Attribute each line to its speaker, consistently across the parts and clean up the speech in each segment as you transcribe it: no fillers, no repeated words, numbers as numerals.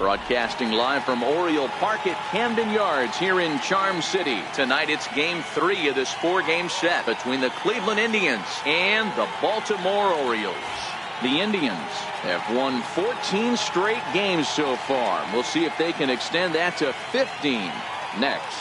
Speaker 1: Broadcasting live from Oriole Park at Camden Yards here in Charm City. Tonight it's game 3 of this 4-game set between the Cleveland Indians and the Baltimore Orioles. The Indians have won 14 straight games so far. We'll see if they can extend that to 15 next.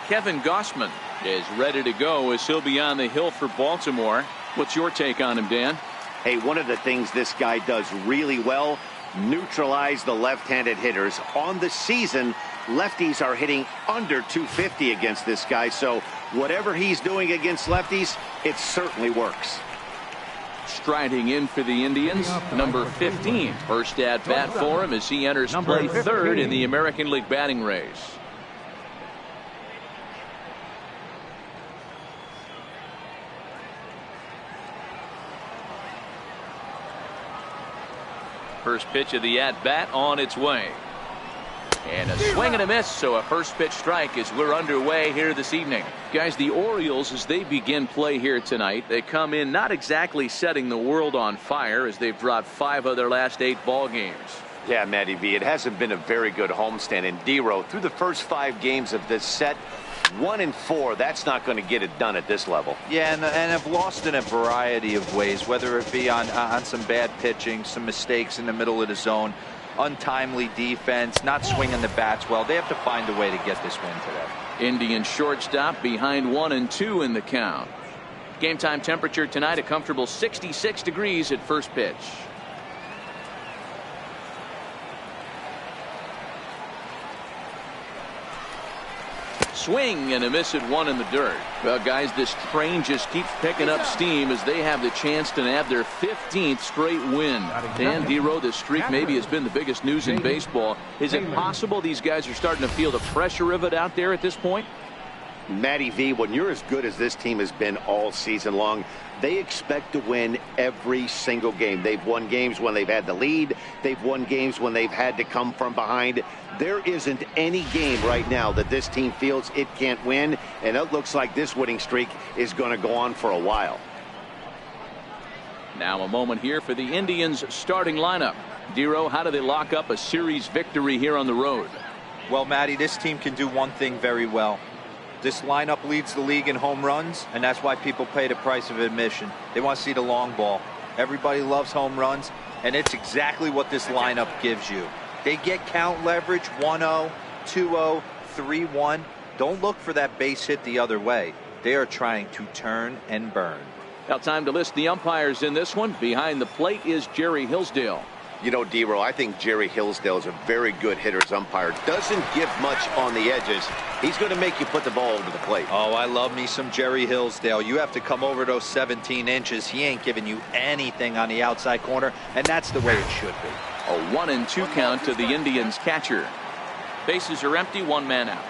Speaker 1: Kevin Gausman is ready to go as he'll be on the hill for Baltimore. What's your take on him, Dan?
Speaker 2: Hey, one of the things this guy does really well, neutralize the left-handed hitters. On the season, lefties are hitting under 250 against this guy, so whatever he's doing against lefties, it certainly works.
Speaker 1: Striding in for the Indians, number 15. First at bat for him as he enters play third in the American League batting race. First pitch of the at-bat on its way. And a swing and a miss, so a first pitch strike as we're underway here this evening. Guys, the Orioles, as they begin play here tonight, they come in not exactly setting the world on fire as they've dropped 5 of their last 8 ball games.
Speaker 2: Yeah, Matty V, it hasn't been a very good homestand. And D-Row, through the first 5 games of this set, 1-4, that's not going to get it done at this level.
Speaker 3: Yeah, and have lost in a variety of ways, whether it be on some bad pitching, some mistakes in the middle of the zone, untimely defense, not swinging the bats well. They have to find a way to get this win today.
Speaker 1: Indian shortstop behind 1-2 in the count. Game time temperature tonight a comfortable 66 degrees at first pitch. Swing and a miss at 1 in the dirt. Well, guys, this train just keeps picking up steam as they have the chance to nab their 15th straight win. Dan D-Row, this streak maybe has been the biggest news in baseball. Is it possible these guys are starting to feel the pressure of it out there at this point?
Speaker 2: Matty V, when you're as good as this team has been all season long, they expect to win every single game. They've won games when they've had the lead. They've won games when they've had to come from behind. There isn't any game right now that this team feels it can't win, and it looks like this winning streak is going to go on for a while.
Speaker 1: Now a moment here for the Indians starting lineup. D-Row, how do they lock up a series victory here on the road?
Speaker 3: Well, Matty, this team can do one thing very well. This lineup leads the league in home runs, and that's why people pay the price of admission. They want to see the long ball. Everybody loves home runs, and it's exactly what this lineup gives you. They get count leverage, 1-0, 2-0, 3-1. Don't look for that base hit the other way. They are trying to turn and burn.
Speaker 1: Now time to list the umpires in this one. Behind the plate is Jerry Hillsdale.
Speaker 2: You know, D-Row, I think Jerry Hillsdale is a very good hitter's umpire. Doesn't give much on the edges. He's going to make you put the ball over the plate.
Speaker 3: Oh, I love me some Jerry Hillsdale. You have to come over those 17 inches. He ain't giving you anything on the outside corner, and that's the way it should be.
Speaker 1: A 1-2 count to the Indians catcher. Bases are empty, 1 man out.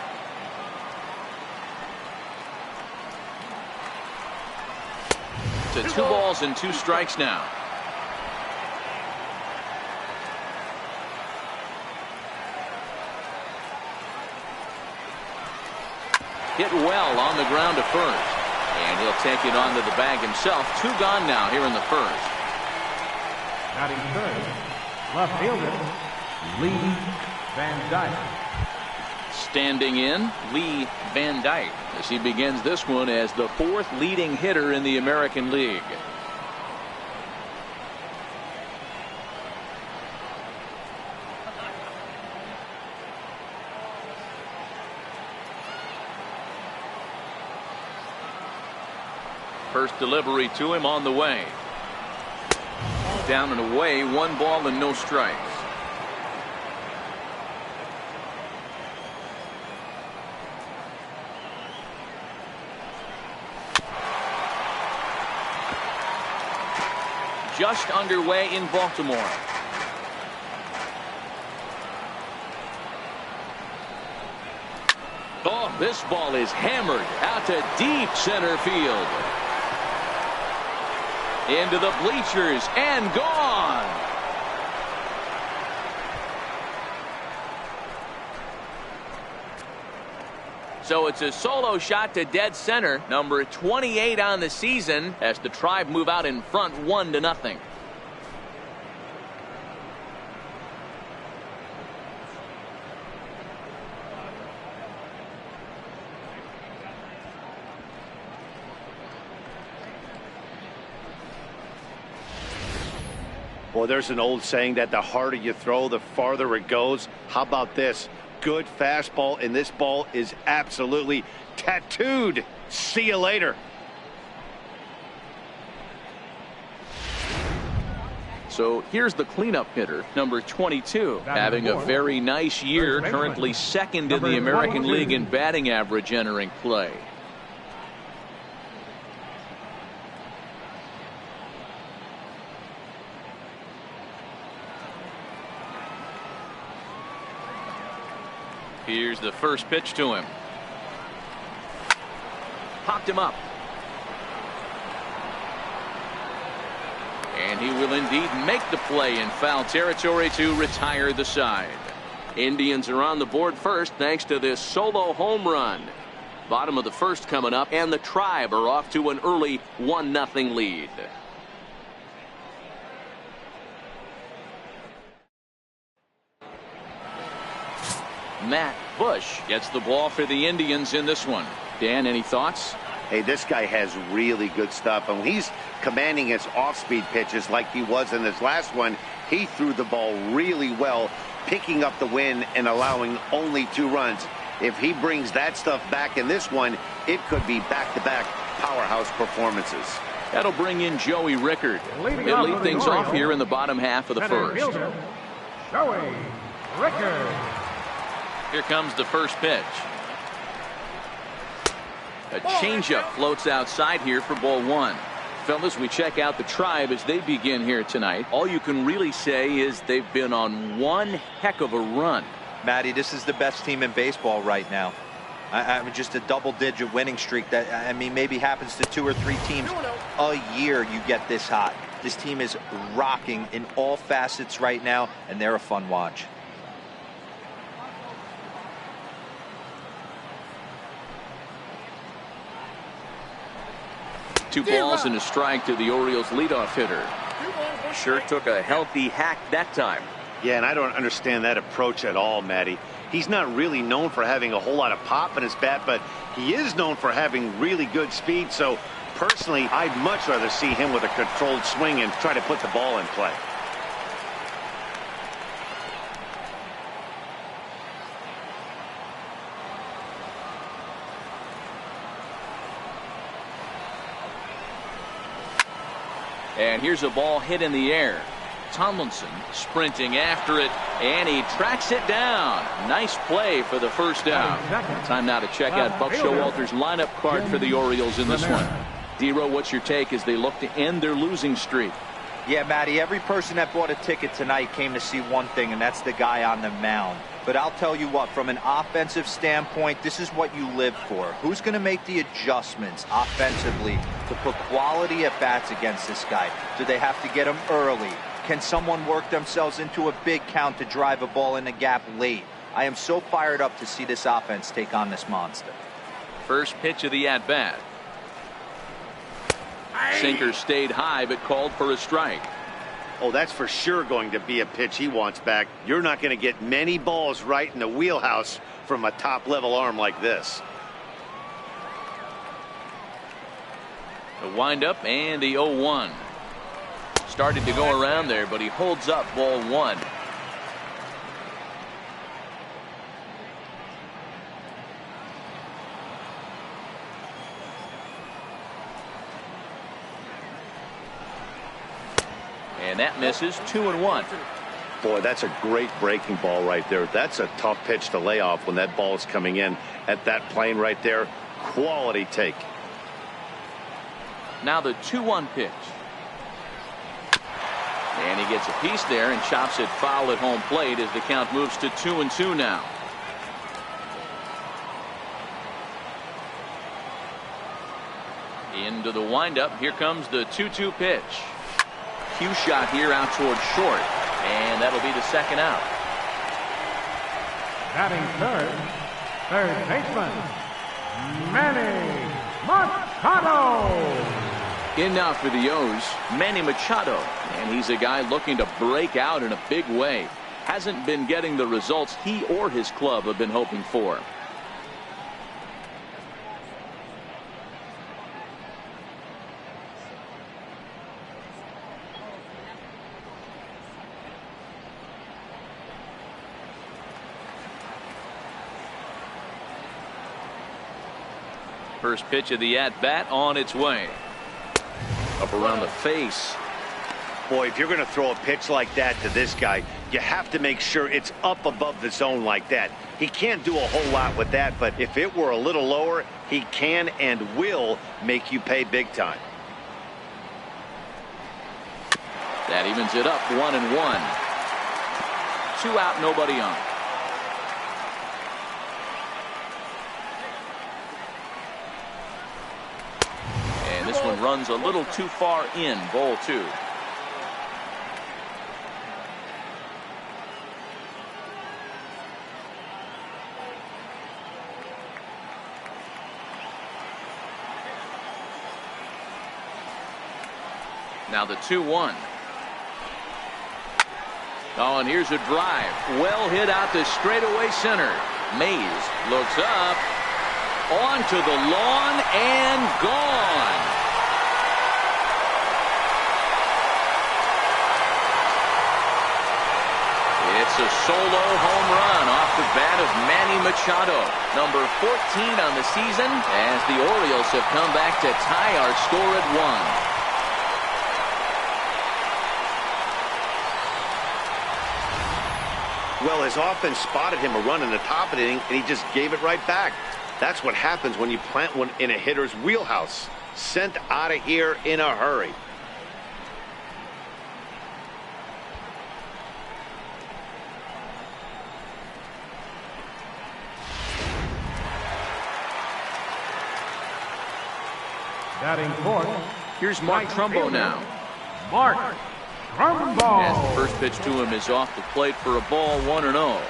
Speaker 1: To 2 balls and 2 strikes now. Hit well on the ground to first. And he'll take it onto the bag himself. 2 gone now here in the first.
Speaker 4: Batting third, left fielder, Lee Van Dyke.
Speaker 1: Standing in, Lee Van Dyke, as he begins this one as the 4th leading hitter in the American League. First delivery to him on the way. Down and away, 1 ball and no strikes. Just underway in Baltimore. Oh, this ball is hammered out to deep center field. Into the bleachers and gone. So it's a solo shot to dead center, number 28 on the season, as the Tribe move out in front 1-0.
Speaker 2: Well, there's an old saying that the harder you throw, the farther it goes. How about this? Good fastball, and this ball is absolutely tattooed. See you later.
Speaker 1: So here's the cleanup hitter, number 22, having a very nice year, currently second in the American League in batting average entering play. Here's the first pitch to him. Popped him up. And he will indeed make the play in foul territory to retire the side. Indians are on the board first thanks to this solo home run. Bottom of the first coming up, and the Tribe are off to an early 1-0 lead. Matt Bush gets the ball for the Indians in this one. Dan, any thoughts?
Speaker 2: Hey, this guy has really good stuff, and he's commanding his off-speed pitches like he was in his last one. He threw the ball really well, picking up the win and allowing only 2 runs. If he brings that stuff back in this one, it could be back-to-back powerhouse performances.
Speaker 1: That'll bring in Joey Rickard. He'll lead things off here in the bottom half of the first.
Speaker 4: Joey Rickard.
Speaker 1: Here comes the first pitch. A changeup floats outside here for ball 1. Fellas, we check out the Tribe as they begin here tonight. All you can really say is they've been on one heck of a run.
Speaker 3: Matty, this is the best team in baseball right now. I mean, just a double-digit winning streak that, I mean, maybe happens to 2 or 3 teams a year. You get this hot. This team is rocking in all facets right now, and they're a fun watch.
Speaker 1: Two balls and a strike to the Orioles leadoff hitter. Sure took a healthy hack that time.
Speaker 2: Yeah, and I don't understand that approach at all, Matty. He's not really known for having a whole lot of pop in his bat, but he is known for having really good speed. So, personally, I'd much rather see him with a controlled swing and try to put the ball in play.
Speaker 1: And here's a ball hit in the air. Tomlinson sprinting after it, and he tracks it down. Nice play for the first down. Time now to check out Buck Showalter's lineup card for the Orioles in this one. D-Row, what's your take as they look to end their losing streak?
Speaker 3: Yeah, Matty, every person that bought a ticket tonight came to see one thing, and that's the guy on the mound. But I'll tell you what, from an offensive standpoint, this is what you live for. Who's going to make the adjustments offensively to put quality at bats against this guy? Do they have to get him early? Can someone work themselves into a big count to drive a ball in the gap late? I am so fired up to see this offense take on this monster.
Speaker 1: First pitch of the at-bat. Sinker stayed high but called for a strike.
Speaker 2: Oh, that's for sure going to be a pitch he wants back. You're not going to get many balls right in the wheelhouse from a top-level arm like this.
Speaker 1: The windup and the 0-1. Started to go around there, but he holds up ball 1. And that misses. 2-1.
Speaker 2: Boy, that's a great breaking ball right there. That's a tough pitch to lay off when that ball is coming in at that plane right there. Quality take.
Speaker 1: Now the 2-1 pitch. And he gets a piece there and chops it foul at home plate as the count moves to 2-2 now. Into the windup. Here comes the 2-2 pitch. Cue shot here out towards short, and that'll be the second out.
Speaker 4: Batting third baseman Manny Machado.
Speaker 1: In now for the O's, Manny Machado. And he's a guy looking to break out in a big way. Hasn't been getting the results he or his club have been hoping for. First pitch of the at-bat on its way. Up around the face.
Speaker 2: Boy, if you're going to throw a pitch like that to this guy, you have to make sure it's up above the zone like that. He can't do a whole lot with that, but if it were a little lower, he can and will make you pay big time.
Speaker 1: That evens it up, 1-1. 2 out, nobody on. And this one runs a little too far in, ball 2. Now the 2-1. Oh, and here's a drive. Well hit out to straightaway center. Mays looks up. Onto the lawn and gone. It's a solo home run off the bat of Manny Machado. Number 14 on the season as the Orioles have come back to tie our score at 1.
Speaker 2: Well, his offense spotted him a run in the top of the inning, and he just gave it right back. That's what happens when you plant one in a hitter's wheelhouse. Sent out of here in a hurry.
Speaker 4: Batting fourth.
Speaker 1: Here's Mark Trumbo now.
Speaker 4: Mark Trumbo.
Speaker 1: As the first pitch to him is off the plate for a ball, 1-0.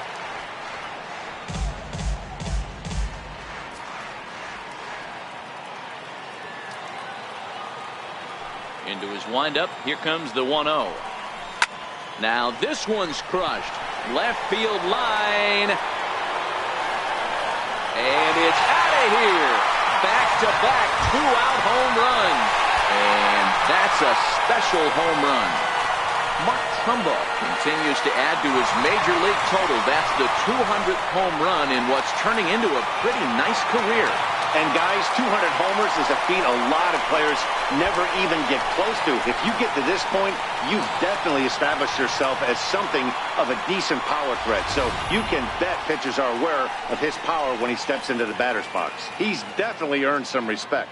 Speaker 1: Into his windup. Here comes the 1-0. Now this one's crushed. Left field line. And it's out of here. Back-to-back 2-out home runs. And that's a special home run. Mark Trumbo continues to add to his major league total. That's the 200th home run in what's turning into a pretty nice career.
Speaker 2: And guys, 200 homers is a feat a lot of players never even get close to. If you get to this point, you've definitely established yourself as something of a decent power threat. So you can bet pitchers are aware of his power when he steps into the batter's box. He's definitely earned some respect.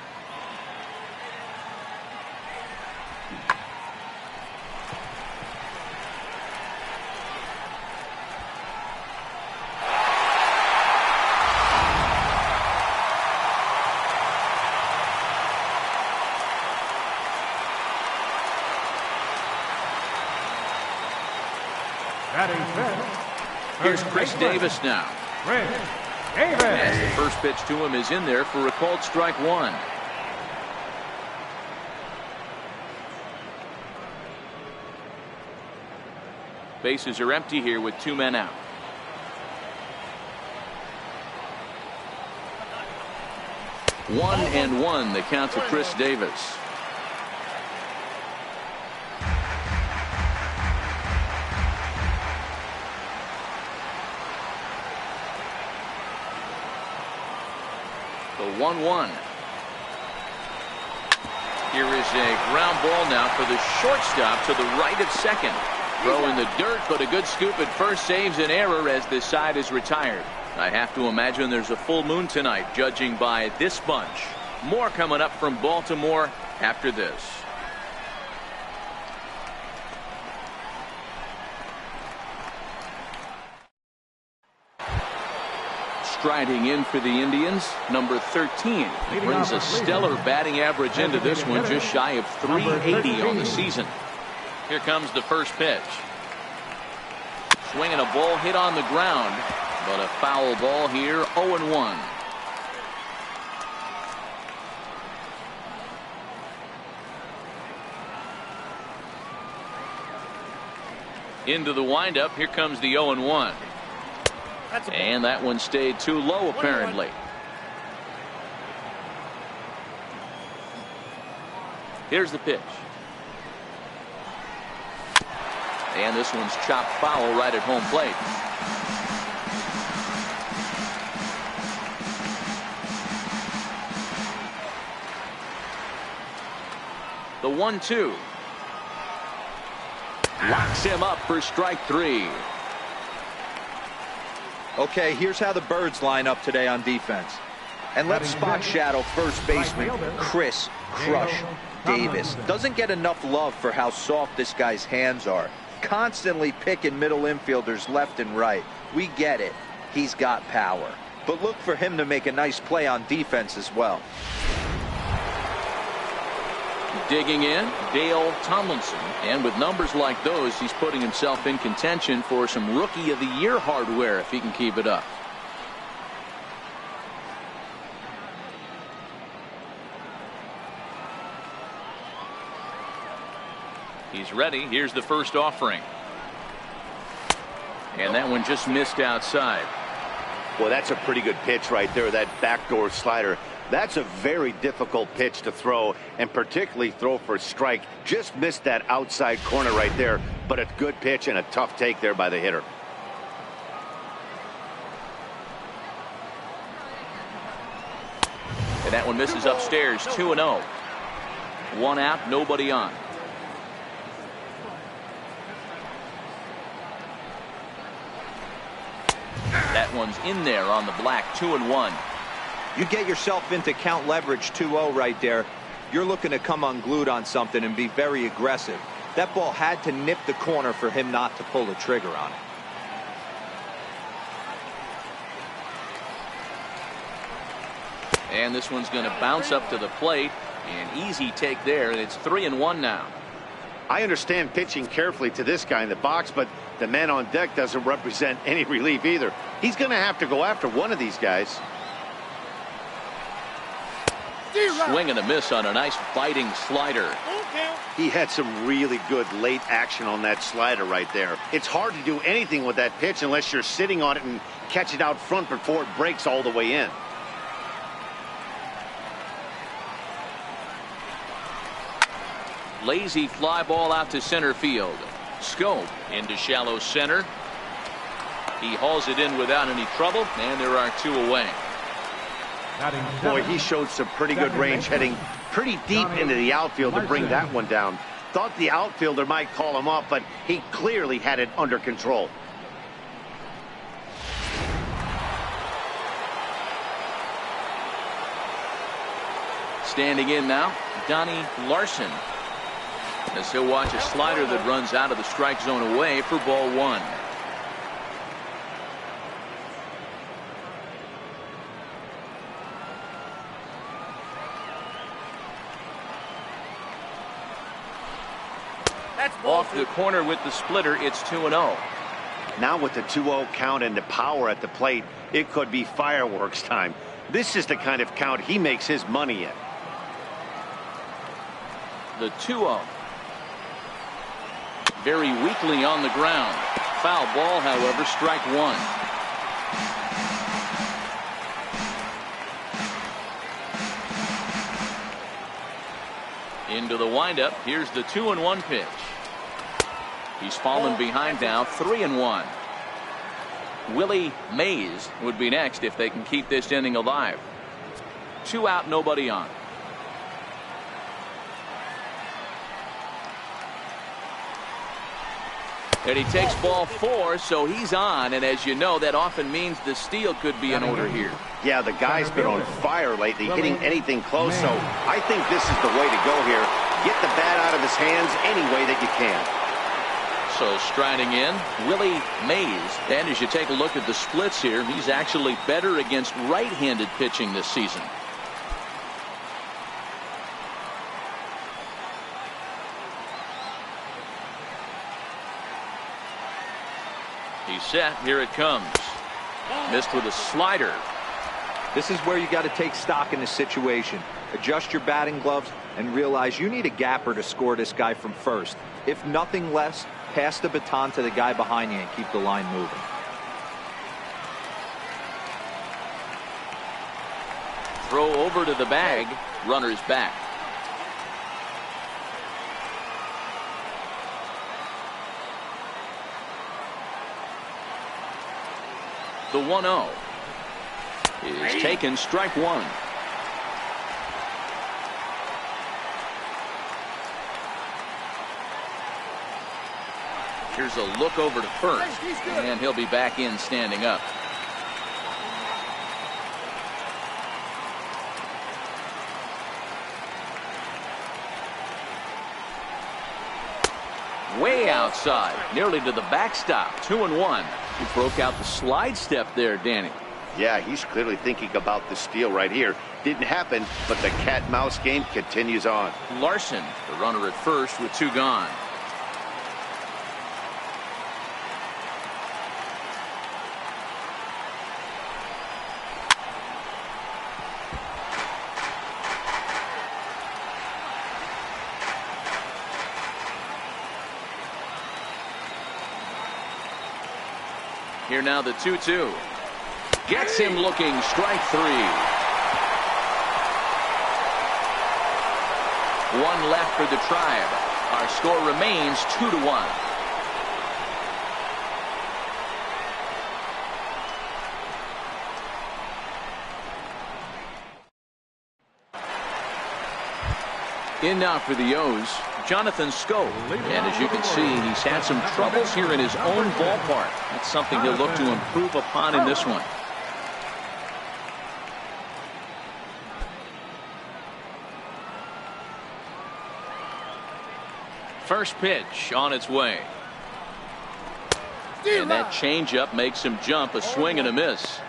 Speaker 1: Here's Chris Davis now.
Speaker 4: Chris Davis.
Speaker 1: As the first pitch to him is in there for a called strike 1. Bases are empty here with 2 men out. One and one, the count to Chris Davis. The 1-1. Here is a ground ball now for the shortstop to the right of second. Throw in the dirt, but a good scoop at first saves an error as this side is retired. I have to imagine there's a full moon tonight, judging by this bunch. More coming up from Baltimore after this. Striding in for the Indians, number 13. He brings a stellar batting average into this one, just shy of 380 on the season. Here comes the first pitch. Swinging a ball hit on the ground, but a foul ball here, 0-1. Into the windup. Here comes the 0-1. And that one stayed too low, apparently. Here's the pitch. And this one's chopped foul right at home plate. The 1-2. Locks him up for strike 3.
Speaker 3: Okay, here's how the Birds line up today on defense. And let's spot shadow first baseman Chris Crush Davis. Doesn't get enough love for how soft this guy's hands are. Constantly picking middle infielders left and right. We get it. He's got power. But look for him to make a nice play on defense as well.
Speaker 1: Digging in, Dale Tomlinson. And with numbers like those, he's putting himself in contention for some Rookie of the Year hardware if he can keep it up. He's ready. Here's the first offering. And that one just missed outside.
Speaker 2: Well, that's a pretty good pitch right there, that backdoor slider. That's a very difficult pitch to throw, and particularly throw for a strike. Just missed that outside corner right there, but a good pitch and a tough take there by the hitter.
Speaker 1: And that one misses upstairs. 2-0. One out, nobody on. That one's in there on the black. 2-1.
Speaker 3: You get yourself into count leverage 2-0 right there. You're looking to come unglued on something and be very aggressive. That ball had to nip the corner for him not to pull the trigger on it.
Speaker 1: And this one's going to bounce up to the plate. An easy take there, and it's 3-1 now.
Speaker 2: I understand pitching carefully to this guy in the box, but the man on deck doesn't represent any relief either. He's going to have to go after one of these guys.
Speaker 1: Swing and a miss on a nice biting slider.
Speaker 2: He had some really good late action on that slider right there. It's hard to do anything with that pitch unless you're sitting on it and catch it out front before it breaks all the way in.
Speaker 1: Lazy fly ball out to center field. Scope into shallow center. He hauls it in without any trouble, and there are two away.
Speaker 2: Boy, he showed some pretty good range heading pretty deep into the outfield to bring that one down. Thought the outfielder might call him up, but he clearly had it under control.
Speaker 1: Standing in now, Donnie Larson, as he'll watch a slider that runs out of the strike zone away for ball 1. Off the corner with the splitter, it's 2-0.
Speaker 2: Now with the 2-0 count and the power at the plate, it could be fireworks time. This is the kind of count he makes his money in.
Speaker 1: The 2-0. Very weakly on the ground. Foul ball, however, strike 1. Into the windup. Here's the 2-1 pitch. He's fallen behind now. 3-1. Willie Mays would be next if they can keep this inning alive. 2 out, nobody on. And he takes ball 4, so he's on, and as you know, that often means the steal could be in order here.
Speaker 2: Yeah, the guy's been on fire lately, hitting anything close, so I think this is the way to go here. Get the bat out of his hands any way that you can.
Speaker 1: So striding in, Willie Mays. And as you take a look at the splits here, he's actually better against right-handed pitching this season. He's set. Here it comes. Missed with a slider.
Speaker 3: This is where you got to take stock in the situation. Adjust your batting gloves and realize you need a gapper to score this guy from first. If nothing less, Pass the baton to the guy behind you and keep the line moving.
Speaker 1: Throw over to the bag. Runner's back. The 1-0 is taken, strike one. Here's a look over to first, and he'll be back in standing up. Way outside, nearly to the backstop. 2-1. He broke out the slide step there, Danny.
Speaker 2: Yeah, he's clearly thinking about the steal right here. Didn't happen, but the cat-mouse game continues on.
Speaker 1: Larson, the runner at first with two gone. Here now the 2-2. Gets him looking, strike three. One left for the Tribe. Our score remains 2-1. In now for the O's, Jonathan Schoop. And as you can see, he's had some troubles here in his own ballpark. That's something he'll look to improve upon in this one. First pitch on its way. And that changeup makes him jump, a swing and a miss.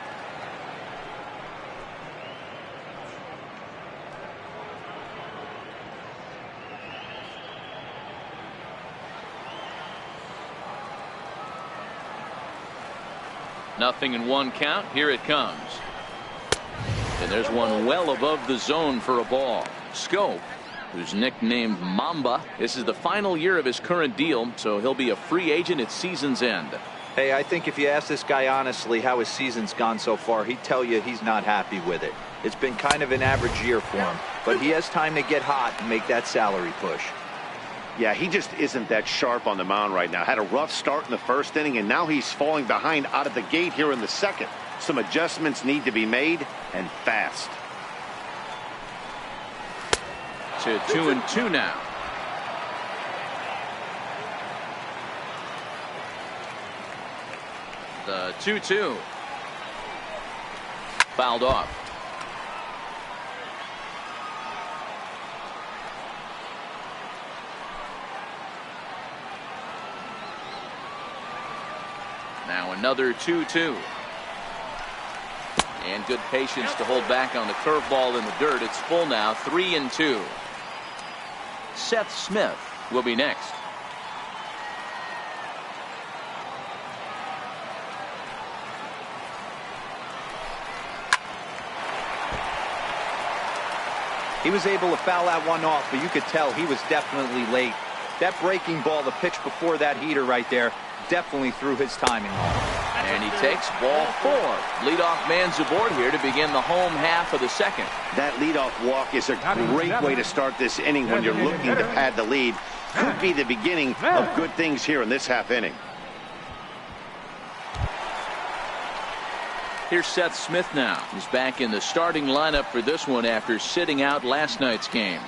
Speaker 1: Nothing in one count. Here it comes. And there's one well above the zone for a ball. Schoop, who's nicknamed Mamba, this is the final year of his current deal, so he'll be a free agent at season's end.
Speaker 3: Hey, I think if you ask this guy honestly how his season's gone so far, he'd tell you he's not happy with it. It's been kind of an average year for him, but he has time to get hot and make that salary push.
Speaker 2: Yeah, he just isn't that sharp on the mound right now. Had a rough start in the first inning, and now he's falling behind out of the gate here in the second. Some adjustments need to be made, and fast.
Speaker 1: To 2-2 now. The 2-2. Fouled off. Now another 2-2. And good patience to hold back on the curveball in the dirt. It's full now, 3-2. Seth Smith will be next.
Speaker 3: He was able to foul that one off, but you could tell he was definitely late. That breaking ball, the pitch before that heater right there, definitely threw his timing off.
Speaker 1: And he takes ball four. Leadoff man's aboard here to begin the home half of the second.
Speaker 2: That leadoff walk is a great way to start this inning when you're looking to pad the lead. Could be the beginning of good things here in this half inning.
Speaker 1: Here's Seth Smith now. He's back in the starting lineup for this one after sitting out last night's game.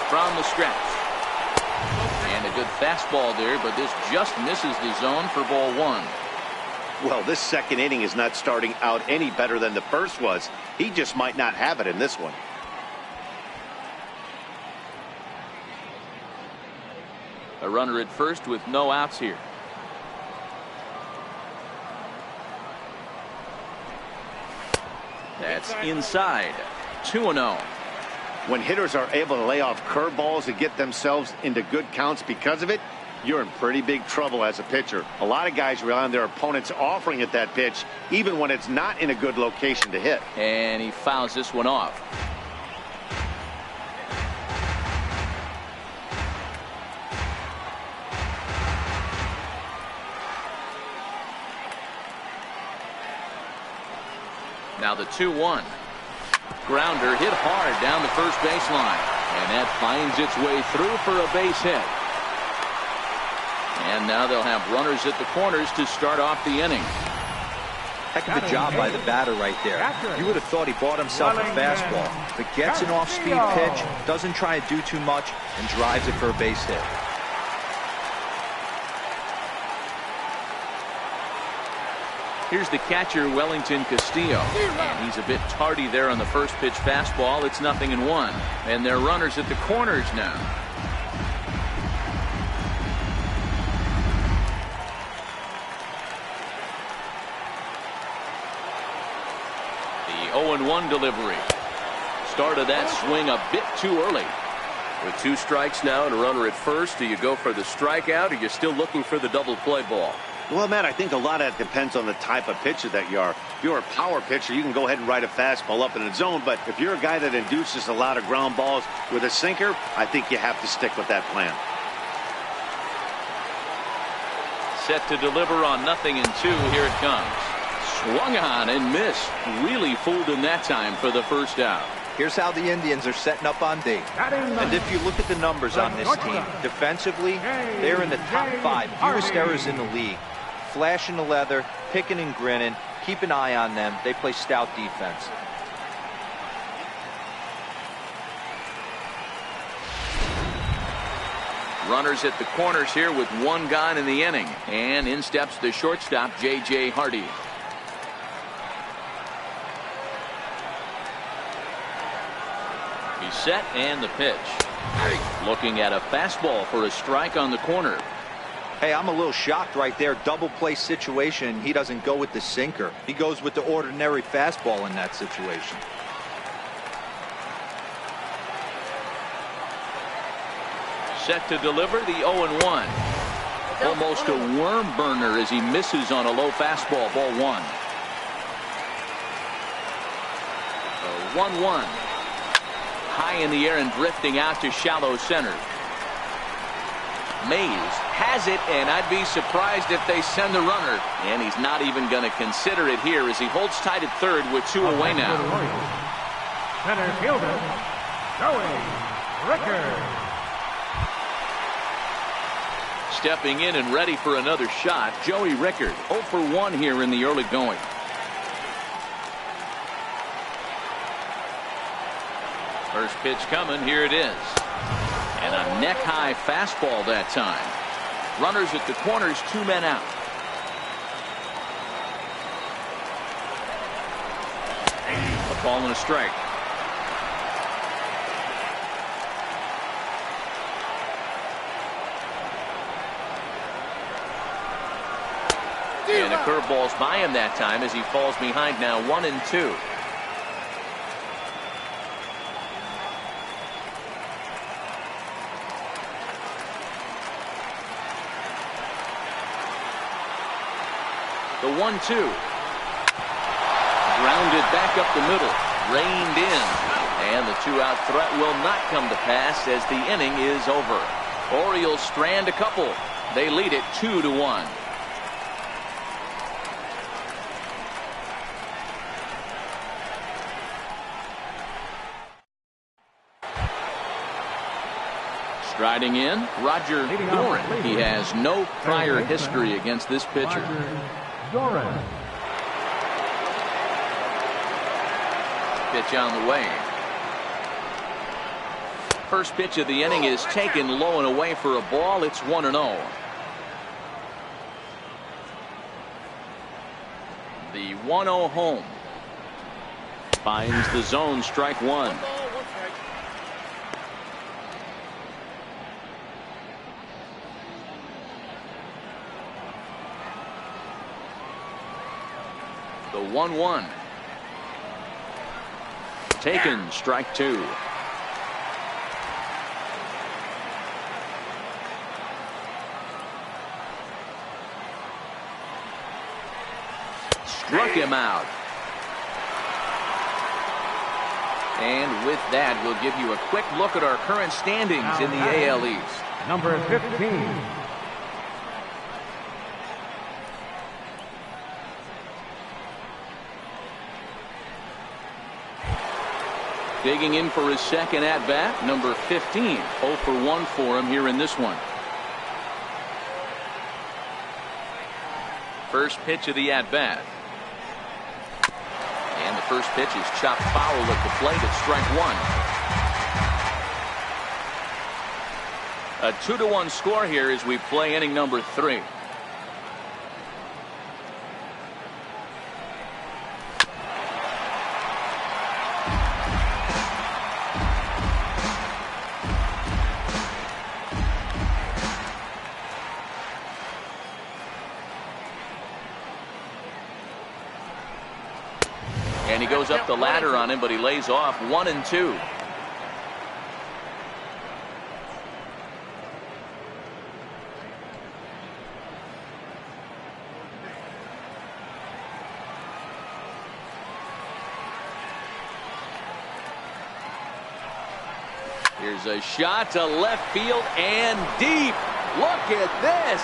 Speaker 1: From the stretch. And a good fastball there, but this just misses the zone for ball one.
Speaker 2: Well, this second inning is not starting out any better than the first was. He just might not have it in this one.
Speaker 1: A runner at first with no outs here. That's inside. 2-0.
Speaker 2: When hitters are able to lay off curveballs and get themselves into good counts because of it, You're in pretty big trouble as a pitcher. A lot of guys rely on their opponents offering at that pitch, even when it's not in a good location to hit.
Speaker 1: And he fouls this one off. Now the 2-1. Grounder hit hard down the first baseline. And that finds its way through for a base hit. And now they'll have runners at the corners to start off the inning.
Speaker 3: Heck of a job by the batter right there. You would have thought he bought himself a fastball, but gets an off-speed pitch, doesn't try to do too much, and drives it for a base hit.
Speaker 1: Here's the catcher, Wellington Castillo. And he's a bit tardy there on the first pitch fastball. It's 0-1. And they're runners at the corners now. The 0-1 delivery. Started that swing a bit too early.
Speaker 5: With 2 strikes now and a runner at first, do you go for the strikeout, or you're still looking for the double play ball?
Speaker 2: Well, Matt, I think a lot of that depends on the type of pitcher that you are. If you're a power pitcher, you can go ahead and ride a fastball up in the zone. But if you're a guy that induces a lot of ground balls with a sinker, I think you have to stick with that plan.
Speaker 1: Set to deliver on 0-2. Here it comes. Swung on and missed. Really fooled him that time for the first out.
Speaker 3: Here's how the Indians are setting up on D. And if you look at the numbers on this team, defensively, they're in the top 5 fewest errors in the league. Flashing the leather, picking and grinning, keep an eye on them. They play stout defense.
Speaker 1: Runners at the corners here with 1 gone in the inning. And in steps the shortstop, J.J. Hardy. He's set and the pitch. Looking at a fastball for a strike on the corner.
Speaker 3: Hey, I'm a little shocked right there. Double play situation. He doesn't go with the sinker. He goes with the ordinary fastball in that situation.
Speaker 1: Set to deliver the 0-1. Almost a worm burner as he misses on a low fastball. Ball 1. The 1-1. High in the air and drifting out to shallow center. Mays has it, and I'd be surprised if they send the runner. And he's not even going to consider it here as he holds tight at third with 2 away now.
Speaker 4: Center fielder, Joey Rickard.
Speaker 1: Stepping in and ready for another shot, Joey Rickard. 0 for 1 here in the early going. First pitch coming. Here it is. And a neck-high fastball that time. Runners at the corners, 2 men out. A ball and a strike. And a curveball's by him that time as he falls behind now 1-2. The 1-2. Grounded back up the middle. Reined in. And the 2-out threat will not come to pass as the inning is over. Orioles strand a couple. They lead it 2-1. Striding in, Roger Doran. He has no prior history against this pitcher.
Speaker 4: Doran.
Speaker 1: Pitch on the way. First pitch of the inning is taken low and away for a ball. It's 1-0. The 1-0 home. Finds the zone, strike 1. The 1-1. Taken, strike 2. struck him out. And with that, we'll give you a quick look at our current standings in the AL East.
Speaker 4: Number 15.
Speaker 1: Digging in for his second at-bat, number 15. 0 for 1 for him here in this one. First pitch of the at-bat. And the first pitch is chopped foul at the plate at strike one. A 2-1 score here as we play inning number 3. And he goes up the ladder on him, but he lays off 1-2. Here's a shot to left field and deep. Look at this.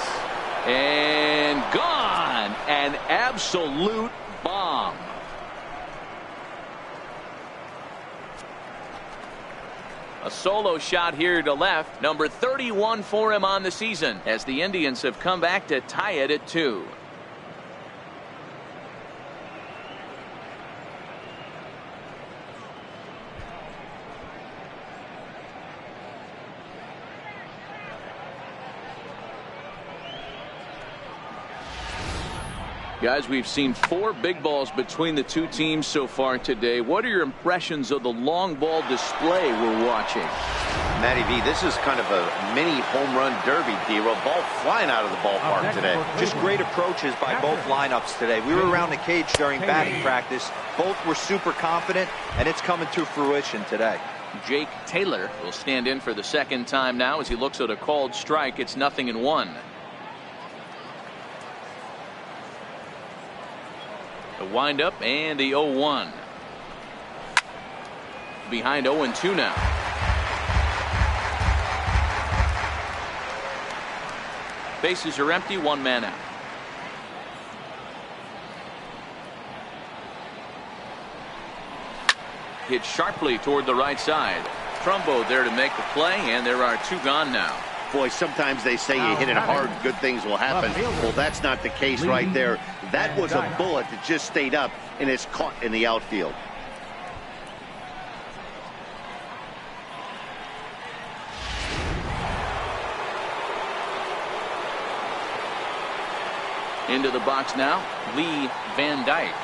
Speaker 1: And gone. An absolute bomb. A solo shot here to left. Number 31 for him on the season as the Indians have come back to tie it at 2. Guys, we've seen 4 big balls between the two teams so far today. What are your impressions of the long ball display we're watching?
Speaker 2: Matty V, this is kind of a mini home run derby, D-Roll. Ball flying out of the ballpark today.
Speaker 3: Just great approaches by both lineups today. We were around the cage during batting practice. Both were super confident, and it's coming to fruition today.
Speaker 1: Jake Taylor will stand in for the second time now as he looks at a called strike. It's 0-1. The windup and the 0-1. Behind 0-2 now. Bases are empty, 1 man out. Hit sharply toward the right side. Trumbo there to make the play, and there are 2 gone now.
Speaker 2: Boy, sometimes they say you hit it hard, good things will happen. Well, that's not the case right there. That was a bullet that just stayed up and is caught in the outfield.
Speaker 1: Into the box now, Lee Van Dyke.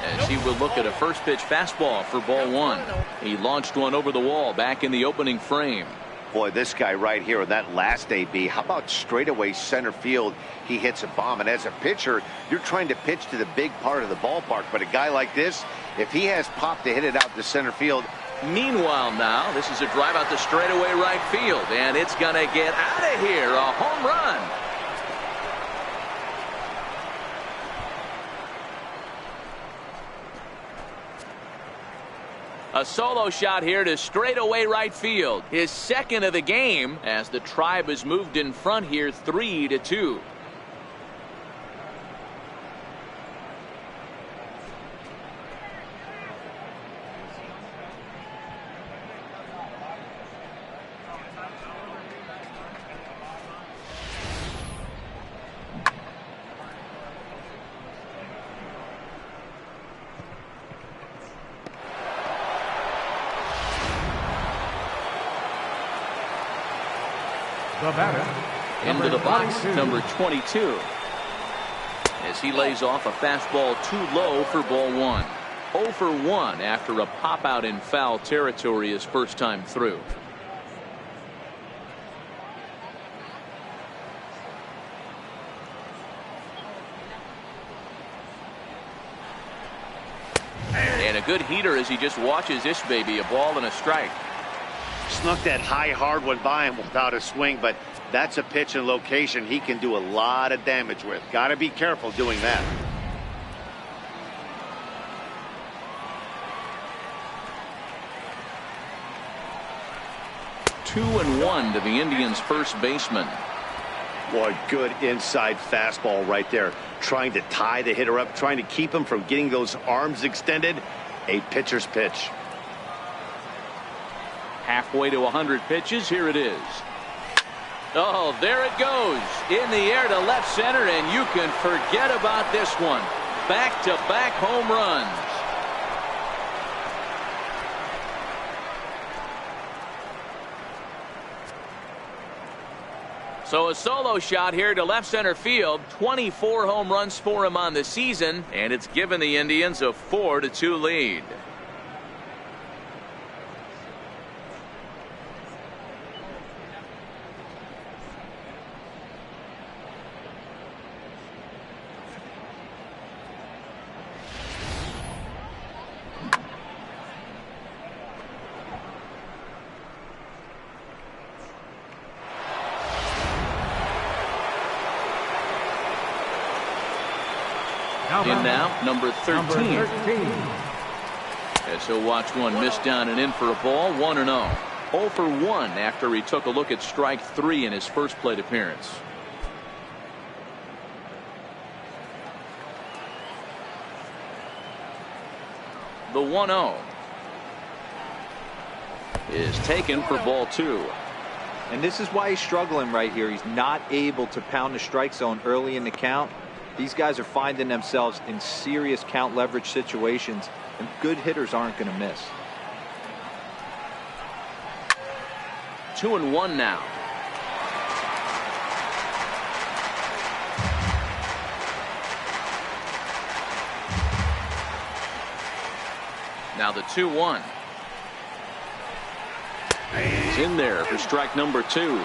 Speaker 1: As he will look at a first pitch fastball for ball 1. He launched one over the wall back in the opening frame.
Speaker 2: Boy, this guy right here in that last AB, how about straightaway center field? He hits a bomb, and as a pitcher, you're trying to pitch to the big part of the ballpark, but a guy like this, if he has pop to hit it out to center field.
Speaker 1: Meanwhile now, this is a drive out to straightaway right field, and it's going to get out of here. A home run. A solo shot here to straightaway right field. His second of the game as the Tribe has moved in front here 3-2.
Speaker 4: The batter,
Speaker 1: Into the box,
Speaker 4: 22.
Speaker 1: number 22. As he lays off a fastball too low for ball 1. 0 for 1 after a pop out in foul territory his first time through. And a good heater as he just watches this baby, a ball and a strike.
Speaker 2: Snuck that high hard one by him without a swing, but that's a pitch and location he can do a lot of damage with. Got to be careful doing that.
Speaker 1: 2-1 to the Indians' first baseman.
Speaker 2: Boy, good inside fastball right there. Trying to tie the hitter up, trying to keep him from getting those arms extended. A pitcher's pitch.
Speaker 1: Halfway to 100 pitches. Here it is. Oh, there it goes. In the air to left center, and you can forget about this one. Back-to-back home runs. So a solo shot here to left center field. 24 home runs for him on the season, and it's given the Indians a 4-2 lead. In now, number 13. As he'll watch one miss down and in for a ball. 1-0. 0 for 1 after he took a look at strike 3 in his first plate appearance. The 1-0 is taken for ball 2.
Speaker 3: And this is why he's struggling right here. He's not able to pound the strike zone early in the count. These guys are finding themselves in serious count leverage situations, and good hitters aren't going to miss.
Speaker 1: 2-1 now. Now the 2-1. He's in there for strike number 2.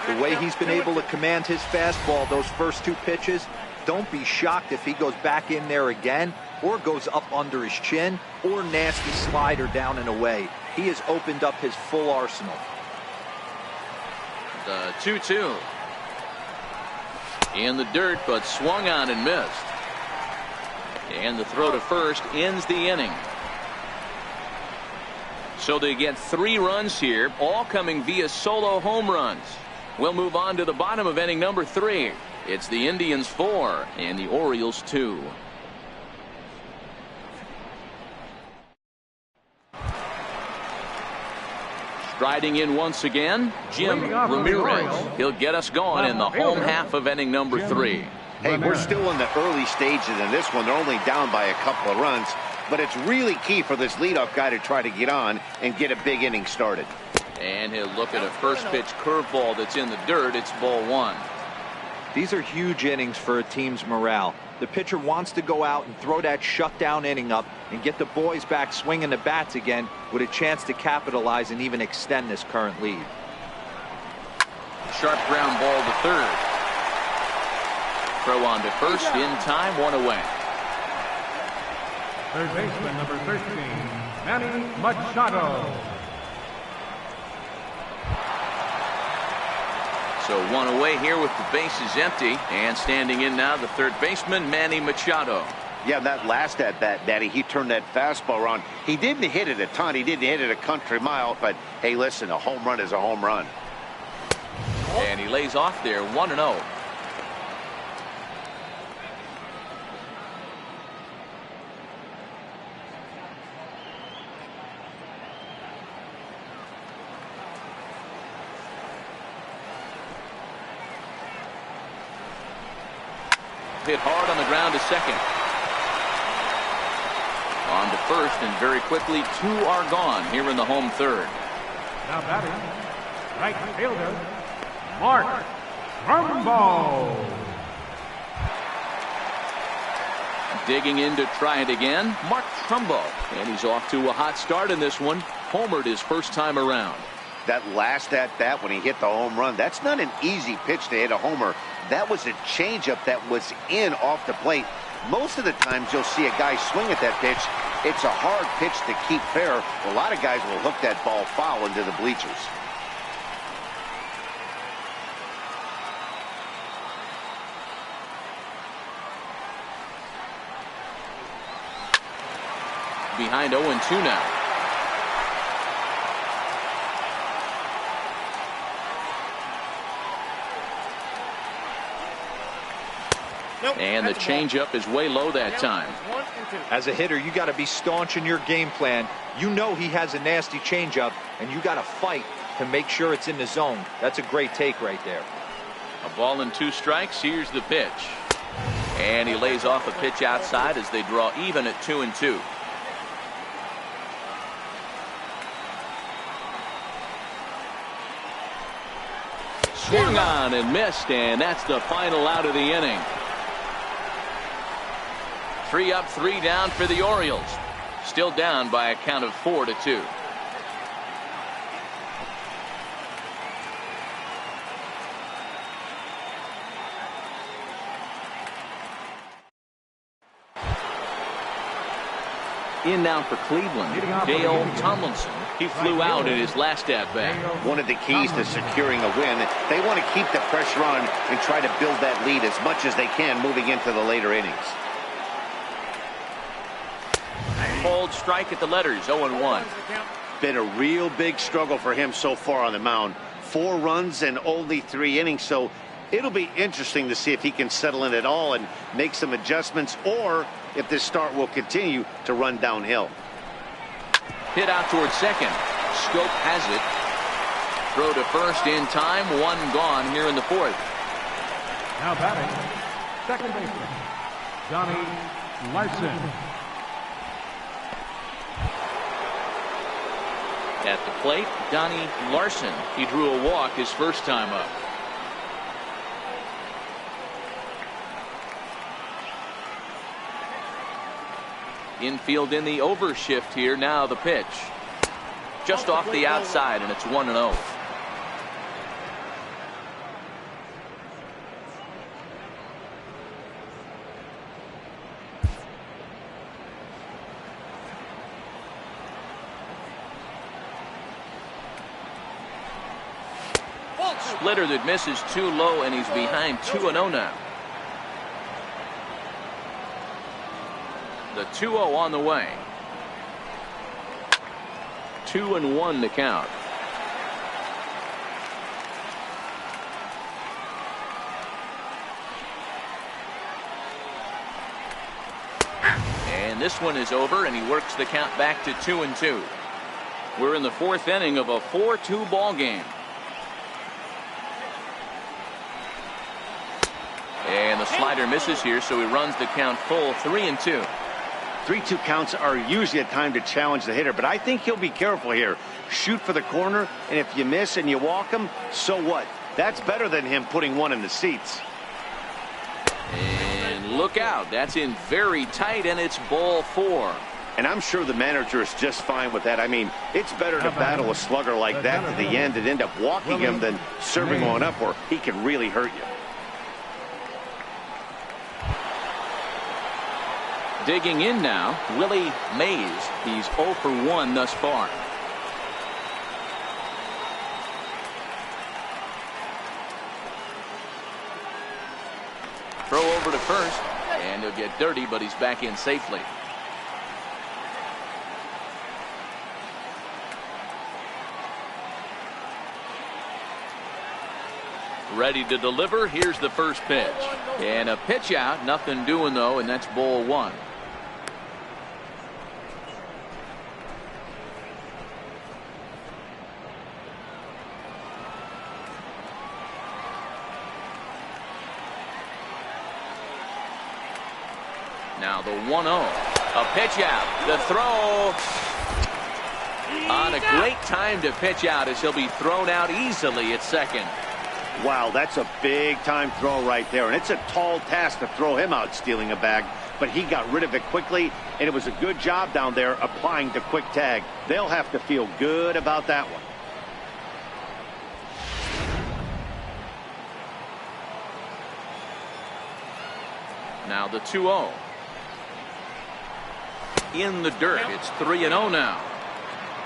Speaker 3: The way he's been able to command his fastball those first 2 pitches, don't be shocked if he goes back in there again, or goes up under his chin, or nasty slider down and away. He has opened up his full arsenal.
Speaker 1: The 2-2. In the dirt, but swung on and missed. And the throw to first ends the inning. So they get 3 runs here, all coming via solo home runs. We'll move on to the bottom of inning number 3. It's the Indians 4 and the Orioles 2. Striding in once again, Jim Ramirez. He'll get us going in the home half of inning number 3.
Speaker 2: Hey, we're still in the early stages in this one. They're only down by a couple of runs, but it's really key for this leadoff guy to try to get on and get a big inning started.
Speaker 1: And he'll look at a first pitch curveball that's in the dirt. It's ball 1.
Speaker 3: These are huge innings for a team's morale. The pitcher wants to go out and throw that shutdown inning up and get the boys back swinging the bats again with a chance to capitalize and even extend this current lead.
Speaker 1: Sharp ground ball to third. Throw on to first in time, 1 away.
Speaker 4: Third baseman number 13, Manny Machado.
Speaker 1: So 1 away here with the bases empty, and standing in now the third baseman Manny Machado.
Speaker 2: Yeah, that last at bat, Daddy, he turned that fastball around. He didn't hit it a ton. He didn't hit it a country mile, but hey, listen, a home run is a home run.
Speaker 1: And he lays off there, 1-0. Hit hard on the ground to second. On to first, and very quickly 2 are gone here in the home third.
Speaker 4: Now batting, right fielder, Mark Trumbo.
Speaker 1: Digging in to try it again, Mark Trumbo. And he's off to a hot start in this one. Homered his first time around.
Speaker 2: That last at bat when he hit the home run, that's not an easy pitch to hit a homer. That was a changeup that was in off the plate. Most of the times you'll see a guy swing at that pitch. It's a hard pitch to keep fair. A lot of guys will hook that ball foul into the bleachers.
Speaker 1: Behind 0-2 now. And the changeup is way low that time.
Speaker 3: As a hitter, you got to be staunch in your game plan. You know he has a nasty changeup, and you got to fight to make sure it's in the zone. That's a great take right there.
Speaker 1: A ball and 2 strikes. Here's the pitch. And he lays off a pitch outside as they draw even at 2-2. Swung on and missed, and that's the final out of the inning. 3 up, 3 down for the Orioles. Still down by a count of 4-2. In now for Cleveland, Dale Tomlinson. He flew out in his last at-bat.
Speaker 2: One of the keys to securing a win, they want to keep the pressure on and try to build that lead as much as they can moving into the later innings.
Speaker 1: Cold strike at the letters, 0-1.
Speaker 2: Been a real big struggle for him so far on the mound. 4 runs and only 3 innings, so it'll be interesting to see if he can settle in at all and make some adjustments, or if this start will continue to run downhill.
Speaker 1: Hit out towards second. Scope has it. Throw to first in time. 1 gone here in the 4th.
Speaker 4: Now batting, second baseman, Johnny Larson.
Speaker 1: At the plate, Donnie Larson. He drew a walk his first time up. Infield in the overshift here. Now the pitch. Just off the outside, and it's 1-0. Splitter that misses too low, and he's behind 2-0 now. The 2-0 on the way. 2-1 to count. And this one is over, and he works the count back to 2-2. We're in the 4th inning of a 4-2 ball game. And the slider misses here, so he runs the count full 3-2.
Speaker 2: 3-2 counts are usually a time to challenge the hitter, but I think he'll be careful here. Shoot for the corner, and if you miss and you walk him, so what? That's better than him putting one in the seats.
Speaker 1: And look out. That's in very tight, and it's ball 4.
Speaker 2: And I'm sure the manager is just fine with that. I mean, it's better to battle a slugger like that to the end and end up walking him than serving one up where he can really hurt you.
Speaker 1: Digging in now, Willie Mays. He's 0 for 1 thus far. Throw over to first, and he'll get dirty, but he's back in safely. Ready to deliver. Here's the first pitch. And a pitch out. Nothing doing, though, and that's ball 1. Now the 1-0. A pitch out. The throw. On a great time to pitch out as he'll be thrown out easily at second.
Speaker 2: Wow, that's a big time throw right there, and it's a tall task to throw him out stealing a bag, but he got rid of it quickly, and it was a good job down there applying the quick tag. They'll have to feel good about that one.
Speaker 1: Now the 2-0. In the dirt. It's 3-0 now.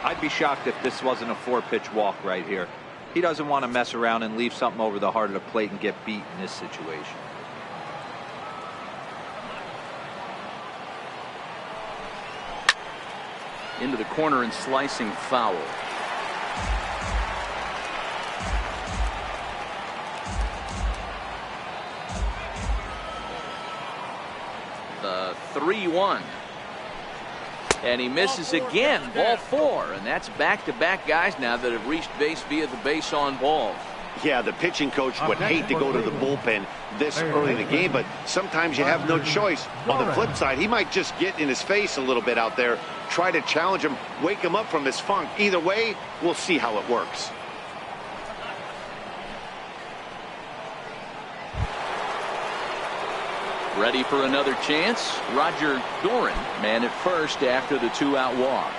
Speaker 3: I'd be shocked if this wasn't a 4-pitch walk right here. He doesn't want to mess around and leave something over the heart of the plate and get beat in this situation.
Speaker 1: Into the corner and slicing foul. The 3-1. And he misses again. Ball 4. And that's back-to-back guys now that have reached base via the base on ball.
Speaker 2: Yeah, the pitching coach would hate to go to the bullpen this early in the game, but sometimes you have no choice. On the flip side, he might just get in his face a little bit out there, try to challenge him, wake him up from his funk. Either way, we'll see how it works.
Speaker 1: Ready for another chance? Roger Doran, man at first after the 2-out walk.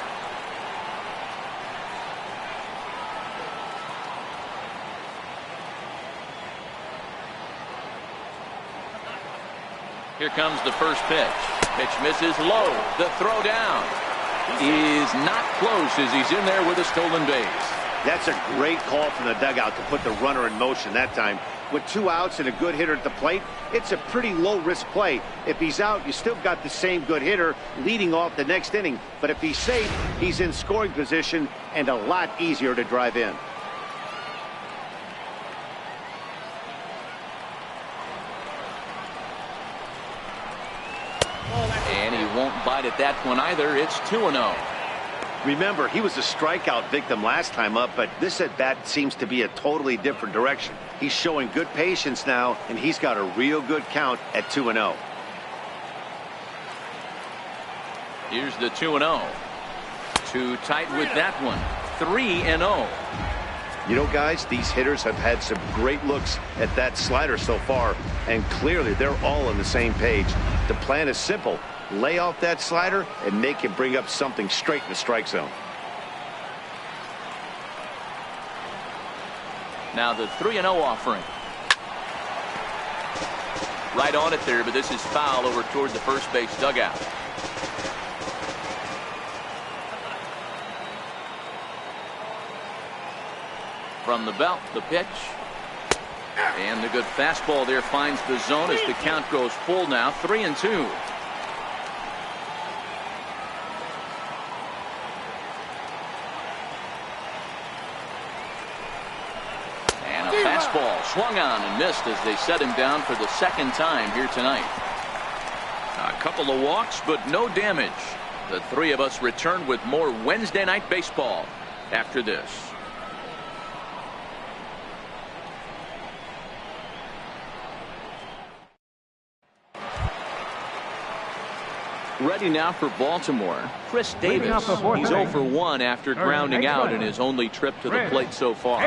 Speaker 1: Here comes the first pitch. Pitch misses low. The throw down is not close as he's in there with a stolen base.
Speaker 2: That's a great call from the dugout to put the runner in motion that time. With 2 outs and a good hitter at the plate, it's a pretty low-risk play. If he's out, you still got the same good hitter leading off the next inning. But if he's safe, he's in scoring position and a lot easier to drive in.
Speaker 1: And he won't bite at that one either. It's 2-0.
Speaker 2: Remember, he was a strikeout victim last time up, but this at-bat seems to be a totally different direction. He's showing good patience now, and he's got a real good count at 2-0.
Speaker 1: Here's the 2-0. Too tight with that one. 3-0.
Speaker 2: You know, guys, these hitters have had some great looks at that slider so far, and clearly they're all on the same page. The plan is simple. Lay off that slider and make him bring up something straight in the strike zone.
Speaker 1: Now the 3-0 offering. Right on it there, but this is foul over toward the first base dugout. From the belt, the pitch. And the good fastball there finds the zone as the count goes full now. 3-2. Fastball swung on and missed as they set him down for the second time here tonight. A couple of walks, but no damage. The three of us return with more Wednesday night baseball after this. Ready now for Baltimore. Chris Davis. He's 0 for 1 after grounding out in his only trip to the plate so far.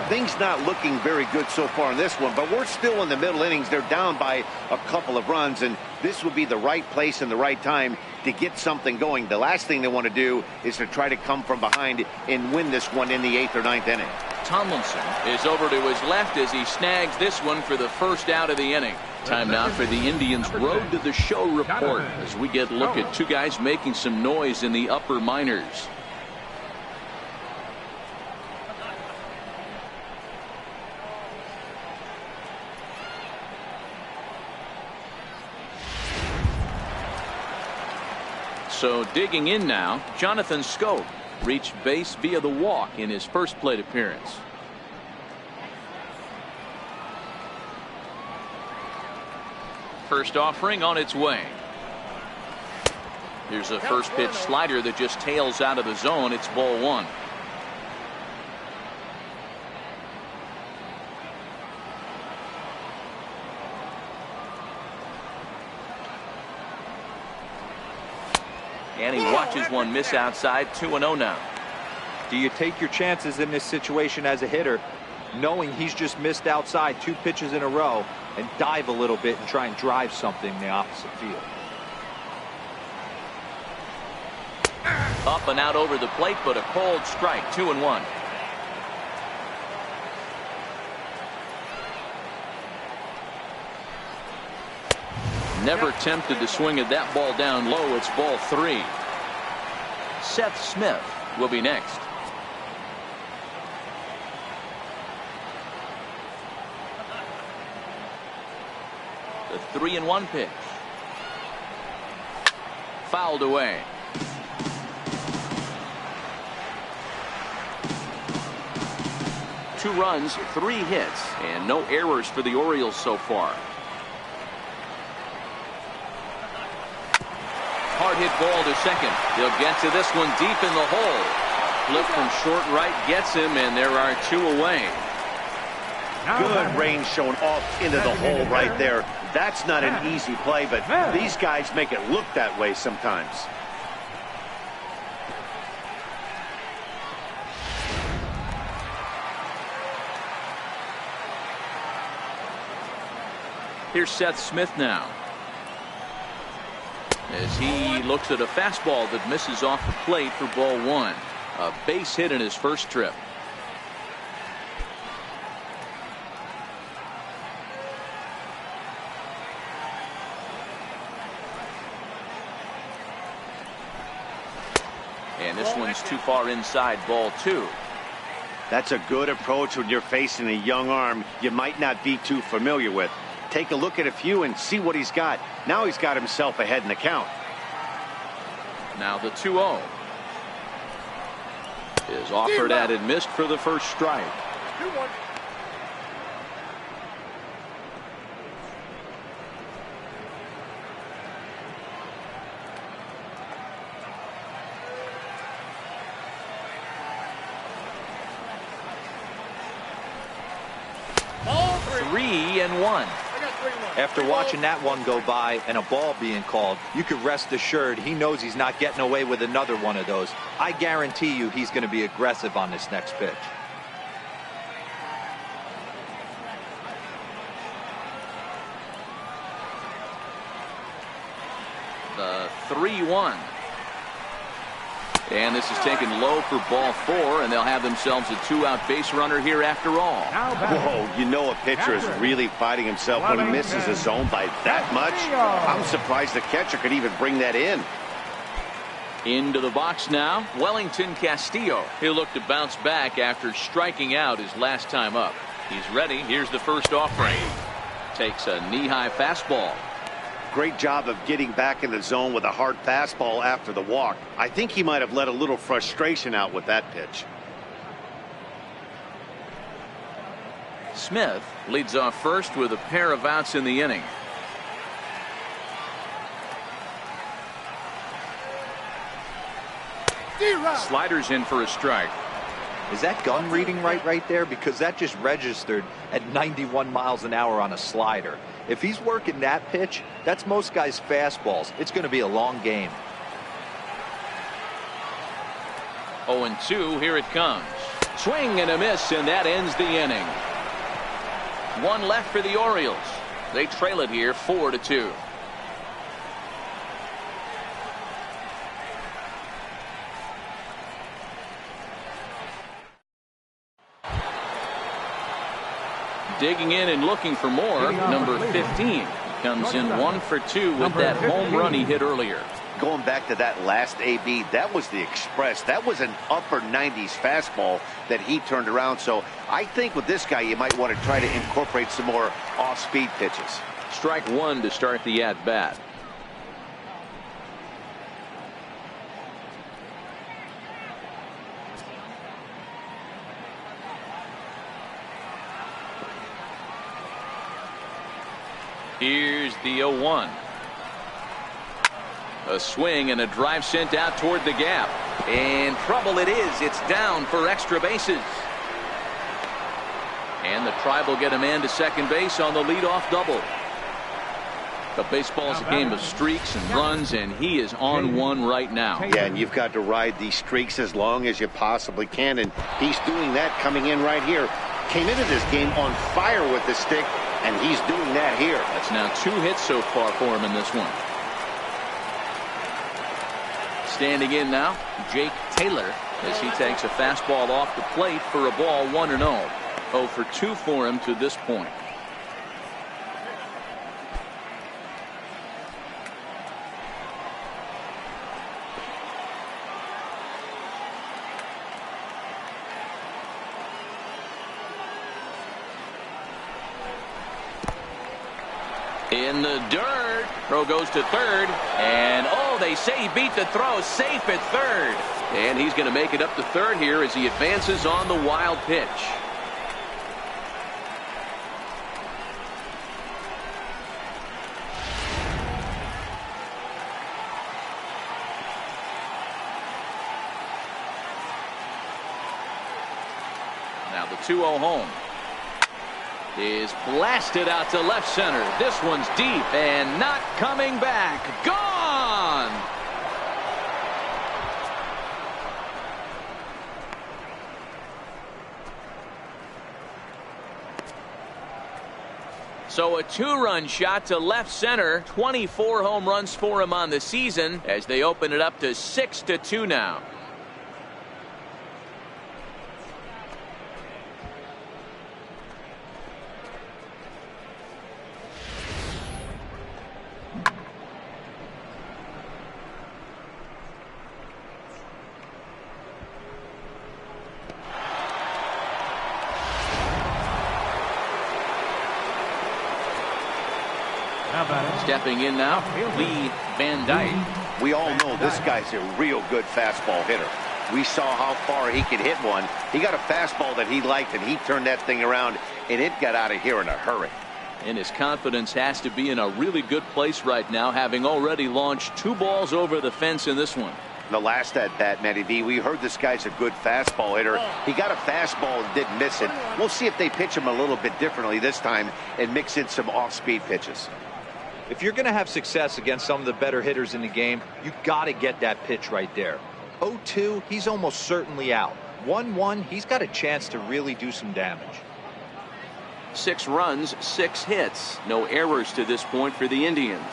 Speaker 2: Things not looking very good so far in this one, but we're still in the middle innings. They're down by a couple of runs, and this would be the right place and the right time to get something going. The last thing they want to do is to try to come from behind and win this one in the 8th or 9th inning.
Speaker 1: Tomlinson is over to his left as he snags this one for the first out of the inning. Time now for the Indians' Road to the Show report as we get a look at two guys making some noise in the upper minors. So digging in now, Jonathan Schoop reached base via the walk in his first plate appearance. First offering on its way. Here's a first pitch slider that just tails out of the zone. It's ball 1. And he watches one miss outside. 2-0 now.
Speaker 3: Do you take your chances in this situation as a hitter, knowing he's just missed outside 2 pitches in a row, and dive a little bit and try and drive something in the opposite field?
Speaker 1: Up and out over the plate, but a cold strike. 2-1. Never tempted to swing at that ball down low. It's ball 3. Seth Smith will be next. The 3-1 pitch. Fouled away. Two runs, 3 hits, and no errors for the Orioles so far. hard hit ball to second. He'll get to this one deep in the hole. Flip from short right gets him, and there are 2 away.
Speaker 2: Good range shown off into the hole right there. That's not an easy play, but these guys make it look that way sometimes.
Speaker 1: Here's Seth Smith now, as he looks at a fastball that misses off the plate for ball 1. A base hit in his first trip. And this one's too far inside, ball 2.
Speaker 2: That's a good approach when you're facing a young arm you might not be too familiar with. Take a look at a few and see what he's got. Now he's got himself ahead in the count.
Speaker 1: Now the 2-0 is offered at and missed for the first strike.
Speaker 6: 2-1. Ball
Speaker 1: 3-1.
Speaker 3: After watching that one go by and a ball being called, you could rest assured he knows he's not getting away with another one of those. I guarantee you he's going to be aggressive on this next pitch.
Speaker 1: The 3-1. And this is taken low for ball 4, and they'll have themselves a 2-out base runner here after all.
Speaker 2: Whoa, you know a pitcher is really fighting himself when he misses a zone by that much. I'm surprised the catcher could even bring that in.
Speaker 1: Into the box now, Wellington Castillo. He'll look to bounce back after striking out his last time up. He's ready. Here's the first offering. Takes a knee-high fastball.
Speaker 2: Great job of getting back in the zone with a hard fastball after the walk. I think he might have let a little frustration out with that pitch.
Speaker 1: Smith leads off first with a pair of outs in the inning. Sliders in for a strike.
Speaker 3: Is that gun reading right there? Because that just registered at 91 miles an hour on a slider. If he's working that pitch, that's most guys' fastballs. It's going to be a long game.
Speaker 1: 0-2, here it comes. Swing and a miss, and that ends the inning. 1 left for the Orioles. They trail it here 4-2. Digging in and looking for more, number 15 comes in 1 for 2 with that home run he hit earlier.
Speaker 2: Going back to that last AB, that was the express. That was an upper 90s fastball that he turned around. So I think with this guy, you might want to try to incorporate some more off-speed pitches.
Speaker 1: Strike 1 to start the at-bat. Here's the 0-1. A swing and a drive sent out toward the gap. And trouble it is. It's down for extra bases. And the Tribe will get a man to second base on the leadoff double. The baseball is a game of streaks and runs, and he is on one right now.
Speaker 2: Yeah, and you've got to ride these streaks as long as you possibly can, and he's doing that coming in right here. Came into this game on fire with the stick, and he's doing that here.
Speaker 1: That's now 2 hits so far for him in this one. Standing in now, Jake Taylor, as he takes a fastball off the plate for a ball 1-0. 0 for 2 for him to this point. In the dirt. Throw goes to third. And, oh, they say he beat the throw. Safe at third. And he's going to make it up to third here as he advances on the wild pitch. The 2-0 home is blasted out to left center. This one's deep and not coming back. Gone! So a 2-run shot to left center. 24 home runs for him on the season as they open it up to 6-2 now. Stepping in now, Lee Van Dyke.
Speaker 2: We all know this guy's a real good fastball hitter. We saw how far he could hit one. He got a fastball that he liked, and he turned that thing around, and it got out of here in a hurry.
Speaker 1: And his confidence has to be in a really good place right now, having already launched 2 balls over the fence in this one.
Speaker 2: The last at bat, Matty V, we heard this guy's a good fastball hitter. He got a fastball and didn't miss it. We'll see if they pitch him a little bit differently this time and mix in some off-speed pitches.
Speaker 3: If you're going to have success against some of the better hitters in the game, you got to get that pitch right there. 0-2, he's almost certainly out. 1-1, he's got a chance to really do some damage.
Speaker 1: 6 runs, 6 hits. No errors to this point for the Indians.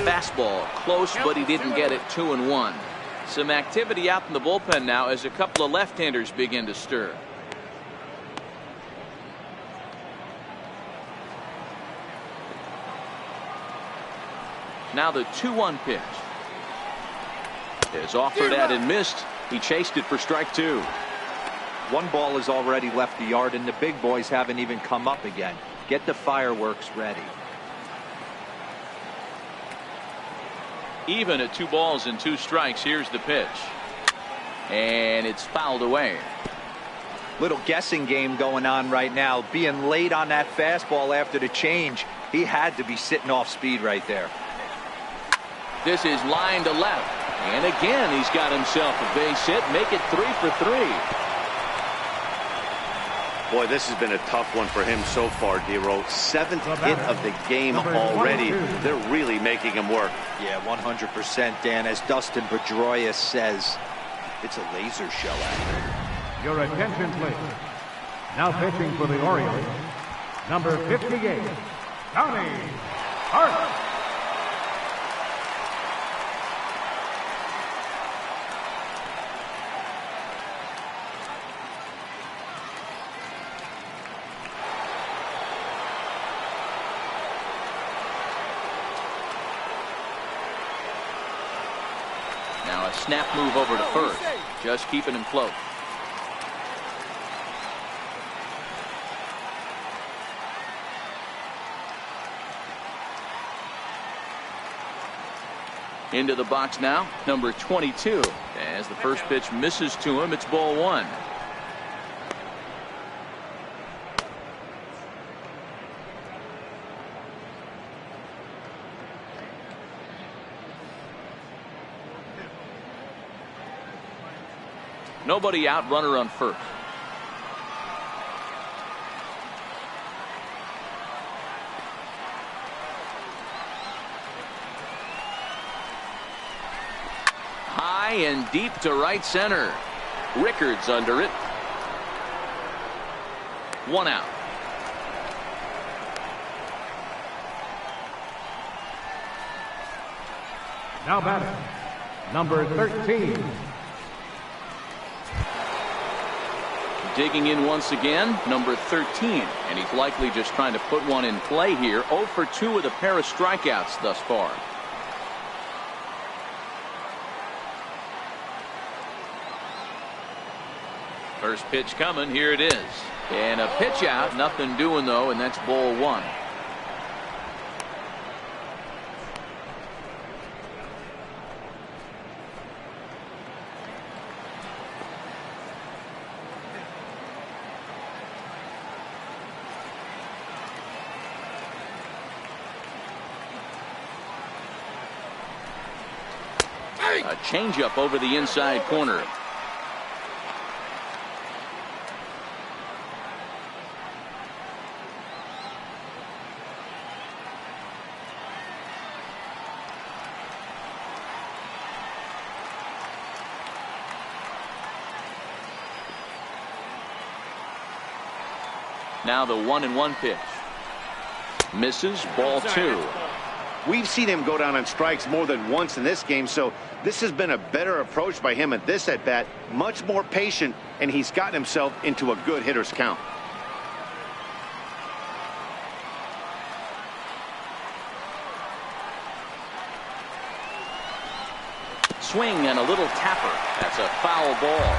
Speaker 1: Fastball close, but he didn't get it. 2-1. Some activity out in the bullpen now as a couple of left-handers begin to stir. Now the 2-1 pitch is offered at and missed. He chased it for strike 2.
Speaker 3: 1 ball has already left the yard, and the big boys haven't even come up again. Get the fireworks ready.
Speaker 1: Even at 2 balls and 2 strikes. Here's the pitch, and it's fouled away.
Speaker 3: Little guessing game going on right now. Being late on that fastball after the change, he had to be sitting off speed right there.
Speaker 1: This is line to left, and again he's got himself a base hit. Make it 3 for 3.
Speaker 2: Boy, this has been a tough one for him so far, D-Roll. 7th hit of the game already. They're really making him work.
Speaker 3: Yeah, 100%, Dan. As Dustin Pedroia says, it's a laser show out there.
Speaker 4: Your attention, please. Now pitching for the Orioles, number 58, Tony Hart.
Speaker 1: Now a snap move over to first, just keeping him close. Into the box now, number 22. As the first pitch misses to him, it's ball 1. Nobody out, runner on first. High and deep to right center. Rickards under it. 1 out.
Speaker 4: Now batting, number 13.
Speaker 1: Digging in once again, number 13, and he's likely just trying to put one in play here. 0 for 2 with a pair of strikeouts thus far. First pitch coming, here it is. And a pitch out, nothing doing though, and that's ball 1. A changeup over the inside corner. Now the 1-1 pitch. Misses, ball 2.
Speaker 2: We've seen him go down on strikes more than once in this game, so this has been a better approach by him at this at-bat. Much more patient, and he's gotten himself into a good hitter's count.
Speaker 1: Swing and a little tapper. That's a foul ball.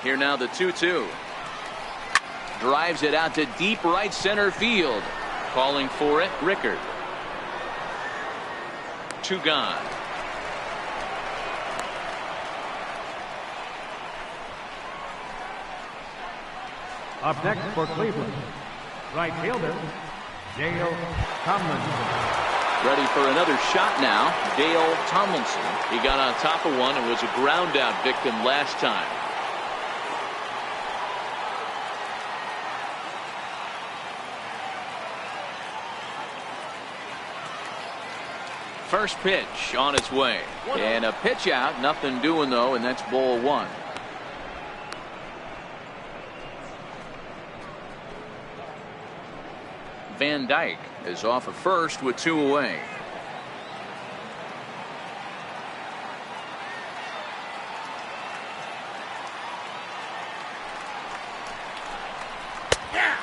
Speaker 1: Here now the 2-2. Drives it out to deep right center field. Calling for it, Rickard. 2 gone.
Speaker 4: Up next for Cleveland, right fielder, Dale Tomlinson.
Speaker 1: Ready for another shot now, Dale Tomlinson. He got on top of one and was a ground out victim last time. First pitch on its way. And a pitch out. Nothing doing, though, and that's ball 1. Van Dyke is off at first with 2 away.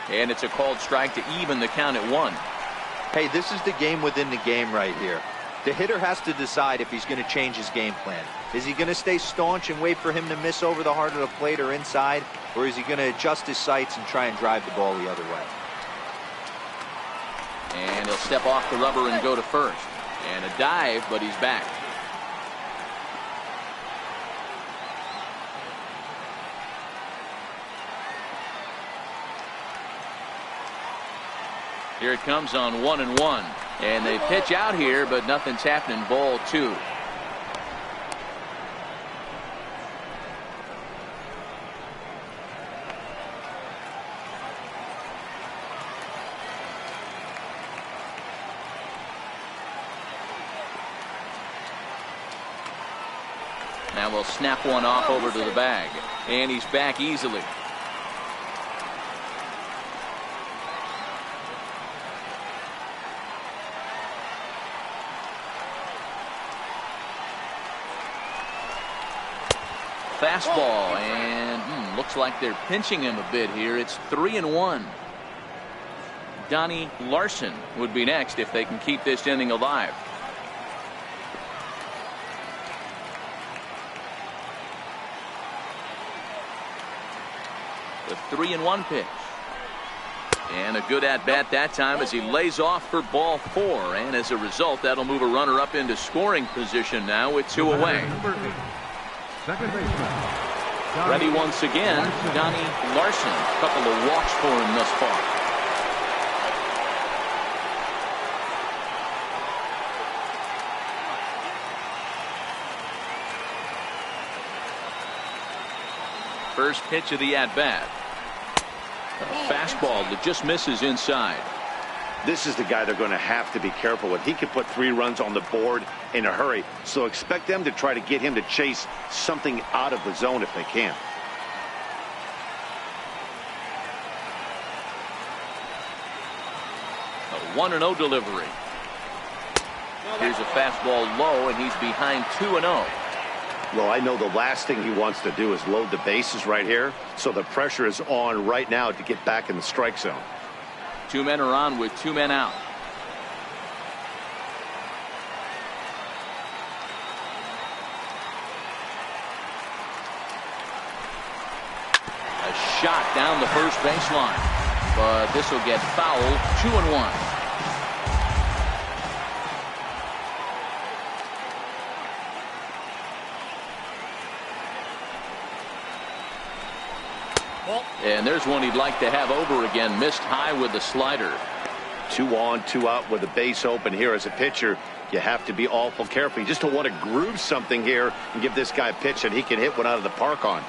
Speaker 1: And it's a called strike to even the count at 1.
Speaker 3: Hey, this is the game within the game right here. The hitter has to decide if he's going to change his game plan. Is he going to stay staunch and wait for him to miss over the heart of the plate or inside? Or is he going to adjust his sights and try and drive the ball the other way?
Speaker 1: And he'll step off the rubber and go to first. And a dive, but he's back. Here it comes on 1-1. And they pitch out here, but nothing's happening. Ball 2. Now we'll snap one off over to the bag. And he's back easily. Fastball, and looks like they're pinching him a bit here. It's 3-1. Donnie Larson would be next if they can keep this inning alive. The 3-1 pitch. And a good at-bat that time as he lays off for ball 4. And as a result, that'll move a runner up into scoring position now with 2 away.
Speaker 4: Second baseman.
Speaker 1: Ready once again, Donnie Larson. A couple of walks for him thus far. First pitch of the at-bat. A fastball that just misses inside.
Speaker 2: This is the guy they're going to have to be careful with. He could put 3 runs on the board in a hurry, so expect them to try to get him to chase something out of the zone if they can.
Speaker 1: A 1-0 delivery. Here's a fastball low, and he's behind 2-0.
Speaker 2: Well, I know the last thing he wants to do is load the bases right here, so the pressure is on right now to get back in the strike zone.
Speaker 1: 2 men are on with 2 men out. A shot down the first baseline, but this will get fouled. 2-1. And there's one he'd like to have over again. Missed high with the slider.
Speaker 2: 2 on, 2 out with a base open here. As a pitcher, you have to be awful careful. You just don't want to groove something here and give this guy a pitch that he can hit one out of the park on.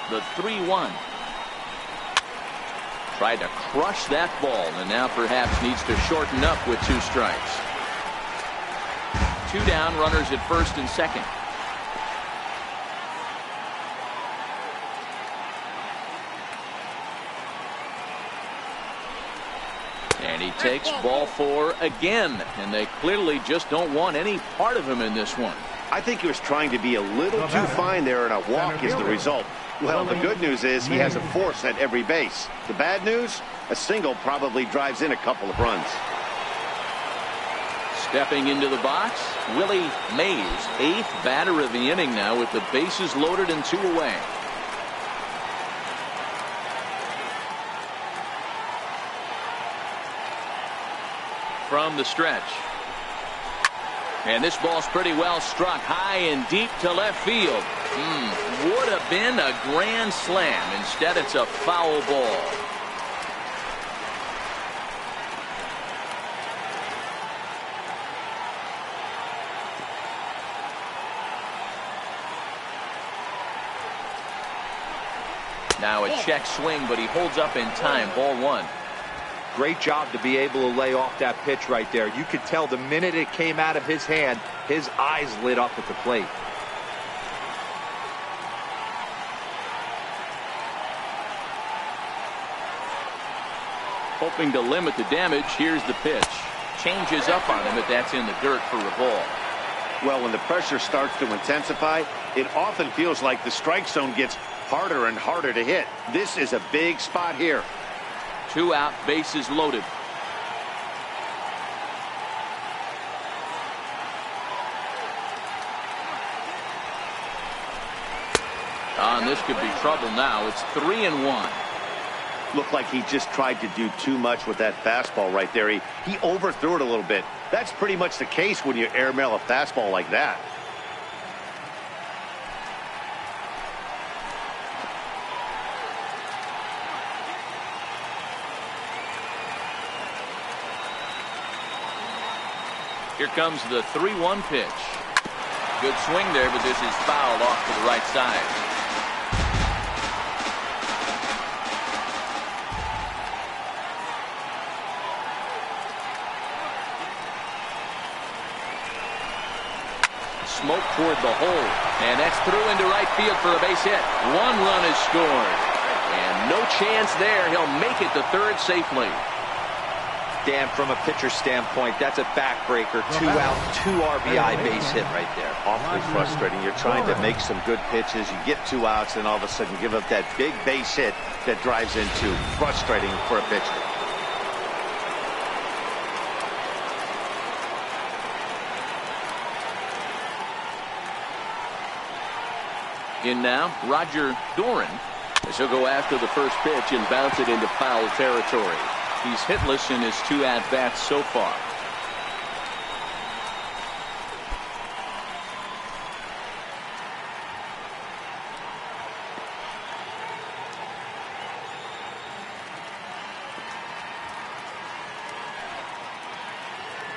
Speaker 1: The 3-1. Tried to crush that ball and now perhaps needs to shorten up with 2 strikes. 2 down, runners at first and second. And he takes ball 4 again, and they clearly just don't want any part of him in this one.
Speaker 2: I think he was trying to be a little too fine there, and a walk is the result. Well, the good news is he has a force at every base. The bad news, a single probably drives in a couple of runs.
Speaker 1: Stepping into the box, Willie Mays, 8th batter of the inning now with the bases loaded and 2 away. From the stretch. And this ball's pretty well struck high and deep to left field. Would have been a grand slam. Instead, it's a foul ball. Now a check swing, but he holds up in time. Ball 1.
Speaker 3: Great job to be able to lay off that pitch right there. You could tell the minute it came out of his hand, his eyes lit up at the plate.
Speaker 1: Hoping to limit the damage, here's the pitch. Changes up on him, but that's in the dirt for a ball.
Speaker 2: Well, when the pressure starts to intensify, it often feels like the strike zone gets harder and harder to hit. This is a big spot here.
Speaker 1: 2 out, bases loaded. And this could be trouble now. It's 3-1.
Speaker 2: Looked like he just tried to do too much with that fastball right there. He overthrew it a little bit. That's pretty much the case when you airmail a fastball like that.
Speaker 1: Here comes the 3-1 pitch. Good swing there, but this is fouled off to the right side. Smoke toward the hole, and that's through into right field for a base hit. 1 run is scored, and no chance there. He'll make it to third safely.
Speaker 3: Dan, from a pitcher standpoint, that's a backbreaker. 2 out, 2 RBI base hit right there.
Speaker 2: Awfully frustrating. You're trying to make some good pitches. You get 2 outs, and all of a sudden give up that big base hit that drives in 2. Frustrating for a pitcher.
Speaker 1: In now, Roger Doran, as he'll go after the first pitch and bounce it into foul territory. He's hitless in his 2 at-bats so far.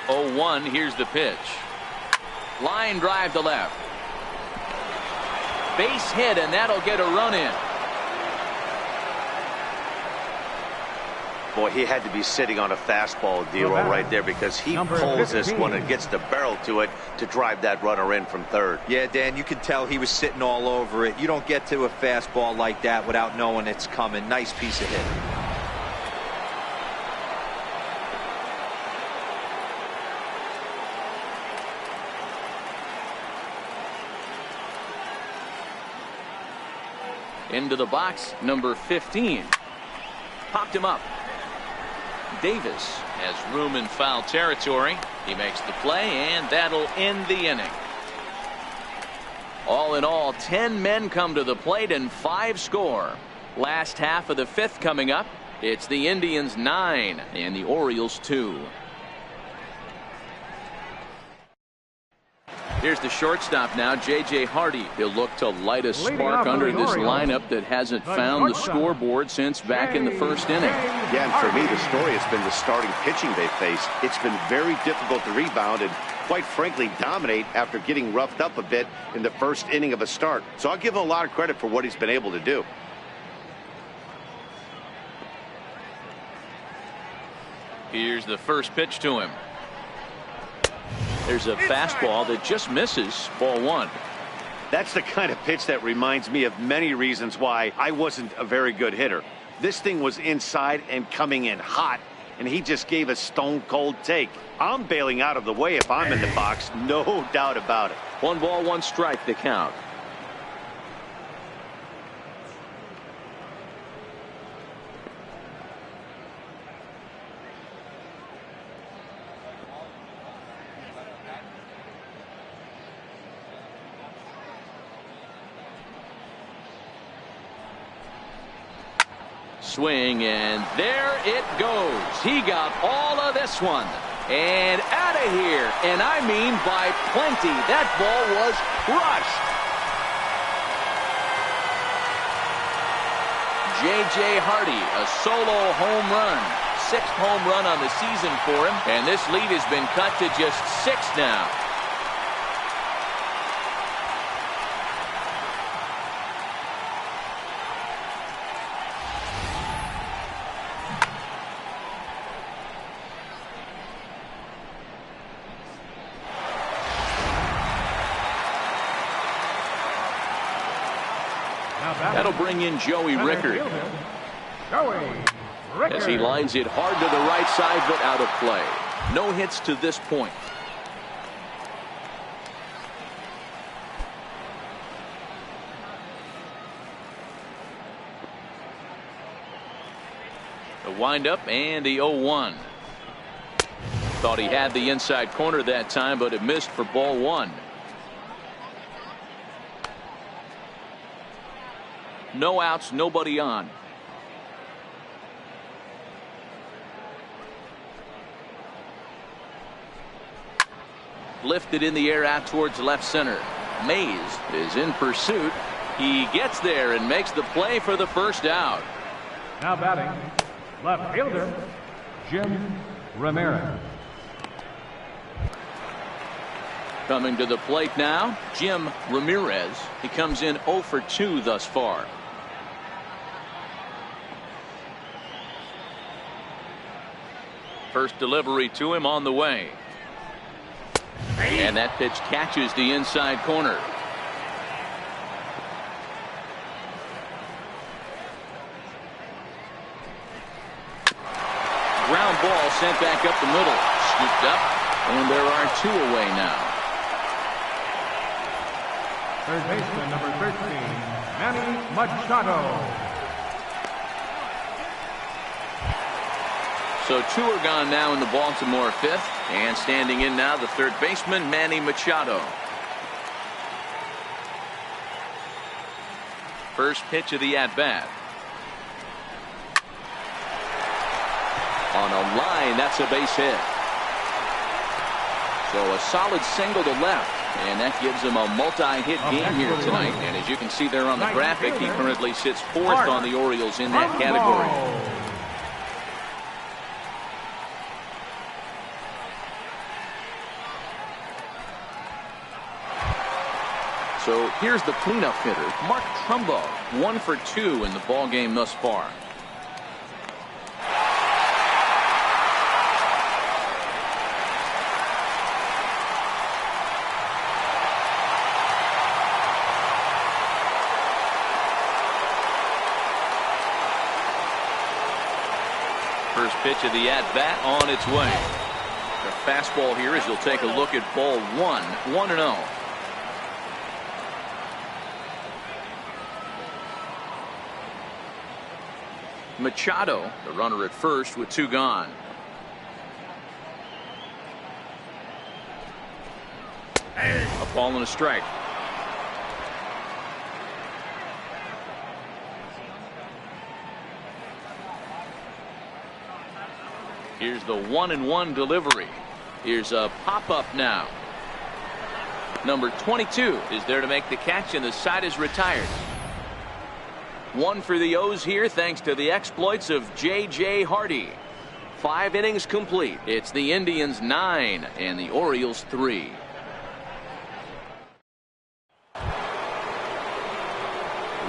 Speaker 1: Oh, 1, here's the pitch. Line drive to left. Base hit, and that'll get a run in.
Speaker 2: Boy, he had to be sitting on a fastball deal right there, because he pulls this one and gets the barrel to it to drive that runner in from third.
Speaker 3: Yeah, Dan, you can tell he was sitting all over it. You don't get to a fastball like that without knowing it's coming. Nice piece of hit.
Speaker 1: Into the box, number 15. Popped him up. Davis has room in foul territory. He makes the play, and that'll end the inning. All in all, 10 men come to the plate and 5 score. Last half of the 5th coming up. It's the Indians 9 and the Orioles 2. Here's the shortstop now, J.J. Hardy. He'll look to light a spark under this lineup that hasn't found the scoreboard since back in the first inning.
Speaker 2: Yeah, and for me, the story has been the starting pitching they faced. It's been very difficult to rebound and, quite frankly, dominate after getting roughed up a bit in the first inning of a start. So I'll give him a lot of credit for what he's been able to do.
Speaker 1: Here's the first pitch to him. There's a fastball that just misses. Ball one.
Speaker 2: That's the kind of pitch that reminds me of many reasons why I wasn't a very good hitter. This thing was inside and coming in hot, and he just gave a stone-cold take. I'm bailing out of the way if I'm in the box, no doubt about it.
Speaker 1: 1 ball, 1 strike, the count. Swing, and there it goes. He got all of this one. And out of here. And I mean by plenty. That ball was crushed. J.J. Hardy, a solo home run. 6th home run on the season for him. And this lead has been cut to just 6 now. That'll bring in Joey Rickard as he lines it hard to the right side, but out of play. No hits to this point. The windup and the 0-1. Thought he had the inside corner that time, but it missed for ball one. No outs, nobody on. Lifted in the air out towards left center. Mays is in pursuit. He gets there and makes the play for the first out.
Speaker 4: Now batting, left fielder, Jim Ramirez.
Speaker 1: Coming to the plate now, Jim Ramirez. He comes in 0 for 2 thus far. First delivery to him on the way. And that pitch catches the inside corner. Ground ball sent back up the middle. Scooped up, and there are 2 away now.
Speaker 4: Third baseman, number 13, Manny Machado.
Speaker 1: So 2 are gone now in the Baltimore 5th. And standing in now, the third baseman, Manny Machado. First pitch of the at-bat. On a line, that's a base hit. So a solid single to left. And that gives him a multi-hit game here tonight. And as you can see there on the graphic, he currently sits 4th on the Orioles in that category. So here's the cleanup hitter, Mark Trumbo, 1 for 2 in the ball game thus far. First pitch of the at-bat on its way. The fastball here as you'll take a look at ball 1, 1-0. Machado, the runner at first with 2 gone. A ball and a strike. Here's the 1-1 delivery. Here's a pop-up now. Number 22 is there to make the catch, and the side is retired. One for the O's here thanks to the exploits of J.J. Hardy. 5 innings complete. It's the Indians 9 and the Orioles 3.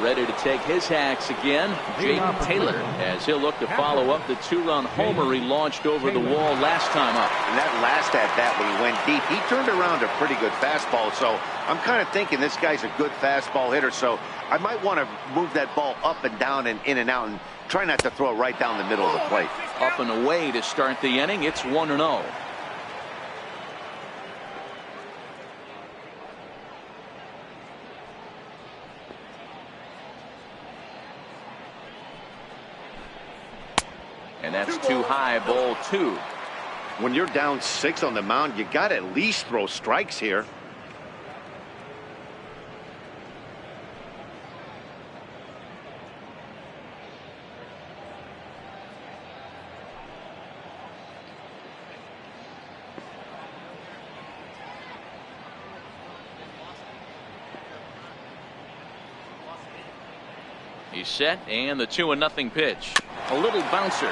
Speaker 1: Ready to take his hacks again, Jaden Taylor, as he'll look to follow up the 2-run homer he launched over the wall last time up.
Speaker 2: And that last at-bat when he went deep, he turned around a pretty good fastball. So I'm kind of thinking this guy's a good fastball hitter. So I might want to move that ball up and down and in and out and try not to throw it right down the middle of the plate.
Speaker 1: Up and away to start the inning. It's 1-0. And that's too high, ball 2.
Speaker 2: When you're down 6 on the mound, you got to at least throw strikes here.
Speaker 1: He's set, and the 2-0 pitch. A little bouncer.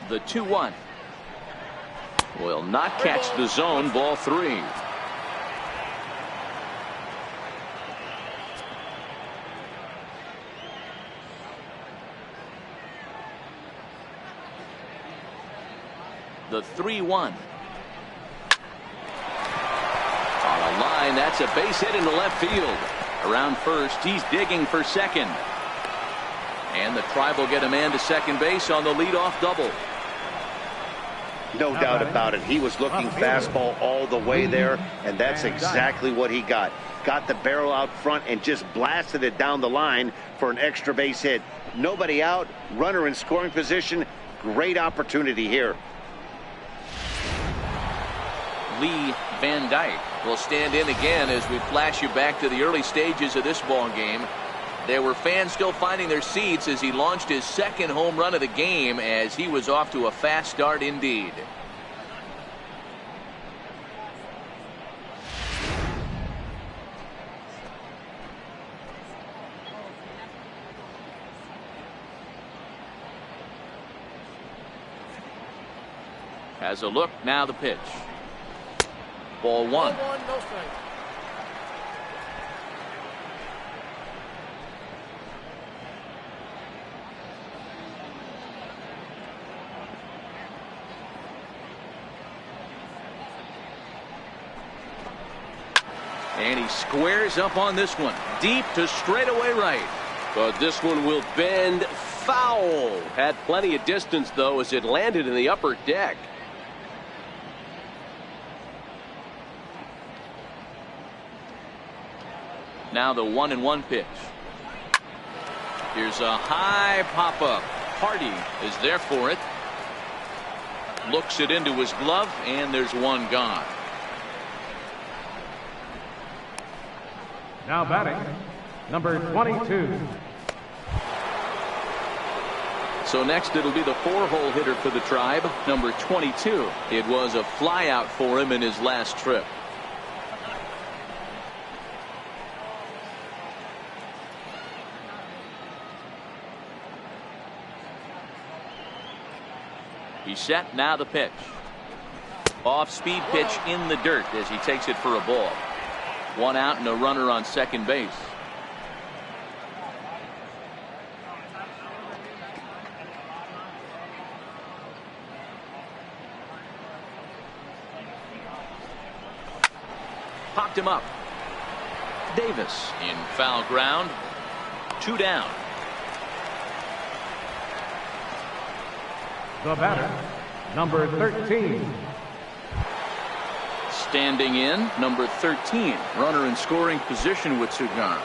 Speaker 1: The 2-1 will not catch the zone. Ball 3. The 3-1 on a line. That's a base hit into left field. Around first, he's digging for second, and the Tribe will get a man to second base on the leadoff double.
Speaker 2: No doubt about it. He was looking fastball all the way there, and that's exactly what he got. Got the barrel out front and just blasted it down the line for an extra base hit. Nobody out, runner in scoring position. Great opportunity here.
Speaker 1: Lee Van Dyke will stand in again as we flash you back to the early stages of this ball game. There were fans still finding their seats as he launched his second home run of the game, as he was off to a fast start indeed. Has a look, now the pitch. Ball 1.
Speaker 6: No strike.
Speaker 1: And he squares up on this one, deep to straightaway right.
Speaker 5: But this one will bend foul. Had plenty of distance, though, as it landed in the upper deck.
Speaker 1: Now the 1-1 pitch. Here's a high pop-up. Hardy is there for it. Looks it into his glove, and there's one gone.
Speaker 4: Now batting, number 22.
Speaker 1: So next it'll be the 4-hole hitter for the Tribe, number 22. It was a flyout for him in his last trip. He's set, now the pitch. Off-speed pitch in the dirt as he takes it for a ball. 1 out and a runner on second base. Popped him up. Davis in foul ground. 2 down.
Speaker 4: The batter, number 13.
Speaker 1: Standing in, number 13. Runner in scoring position with Sugan.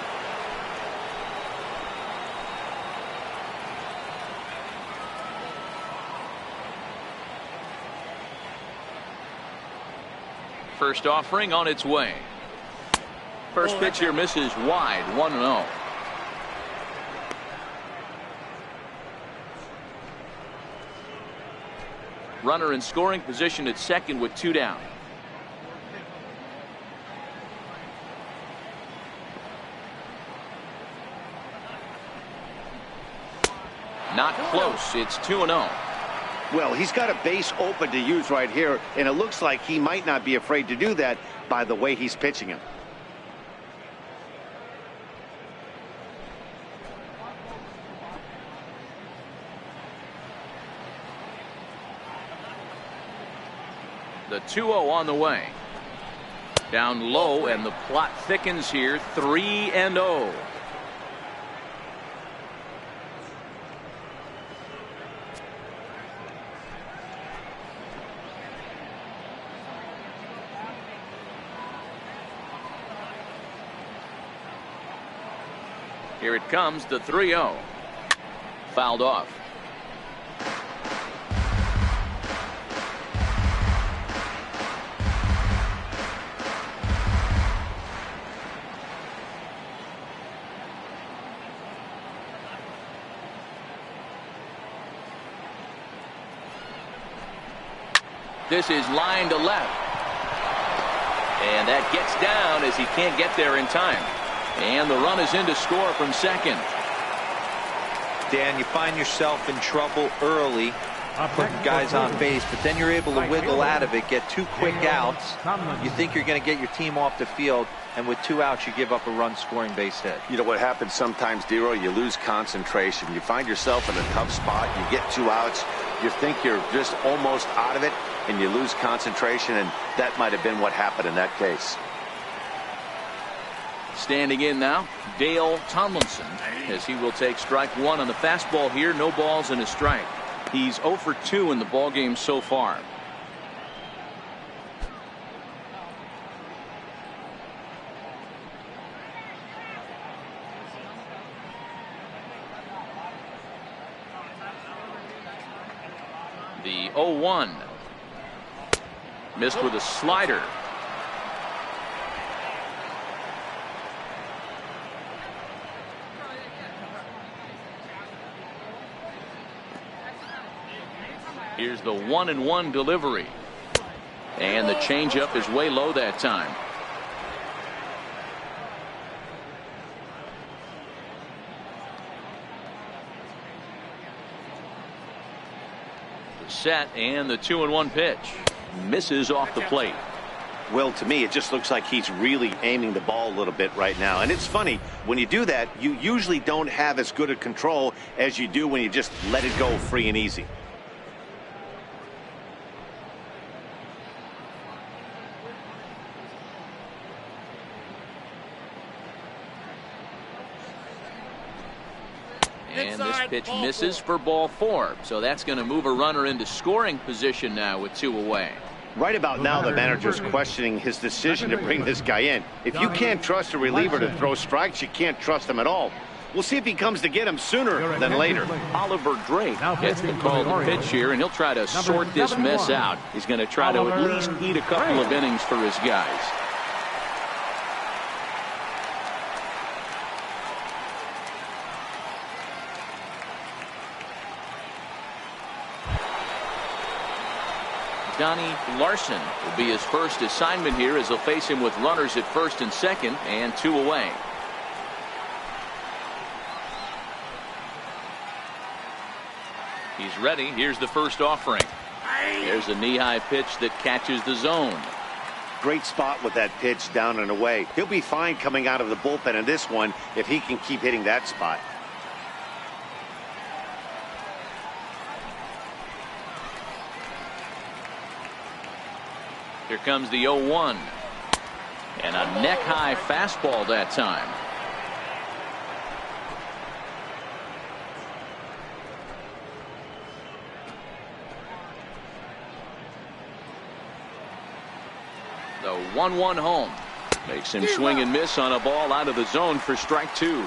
Speaker 1: First offering on its way. First pitch here misses wide, 1-0. Runner in scoring position at second with 2 down. Not close. It's 2-0.
Speaker 2: Well, he's got a base open to use right here, and it looks like he might not be afraid to do that by the way he's pitching him.
Speaker 1: The 2-0 on the way. Down low, and the plot thickens here. 3-0. Here it comes, the 3-0. Fouled off. This is line to left. And that gets down as he can't get there in time. And the run is in to score from second.
Speaker 3: Dan, you find yourself in trouble early putting guys on base, but then you're able to wiggle out of it, get 2 quick outs. You think you're going to get your team off the field, and with 2 outs, you give up a run-scoring base hit.
Speaker 2: You know what happens sometimes, Dero? You lose concentration. You find yourself in a tough spot. You get 2 outs. You think you're just almost out of it, and you lose concentration, and that might have been what happened in that case.
Speaker 1: Standing in now, Dale Tomlinson, as he will take strike 1 on the fastball here. No balls and a strike. He's 0 for 2 in the ballgame so far. The 0-1. Missed with a slider. Here's the 1-1 delivery. And the changeup is way low that time. The set and the 2-1 pitch. Misses off the plate.
Speaker 2: Well, to me, it just looks like he's really aiming the ball a little bit right now. And it's funny, when you do that, you usually don't have as good a control as you do when you just let it go free and easy.
Speaker 1: And this pitch misses for ball 4. So that's going to move a runner into scoring position now with 2 away.
Speaker 2: Right about now, the manager's questioning his decision to bring this guy in. If you can't trust a reliever to throw strikes, you can't trust him at all. We'll see if he comes to get him sooner than later.
Speaker 1: Oliver Drake gets the call to pitch here, and he'll try to sort this mess out. He's going to try to at least eat a couple of innings for his guys. Johnny Larson will be his first assignment here as he'll face him with runners at first and second and 2 away. He's ready. Here's the first offering. There's a knee-high pitch that catches the zone.
Speaker 2: Great spot with that pitch down and away. He'll be fine coming out of the bullpen in this one if he can keep hitting that spot.
Speaker 1: Here comes the 0-1. And a neck-high fastball that time. The 1-1 home. Makes him swing and miss on a ball out of the zone for strike 2.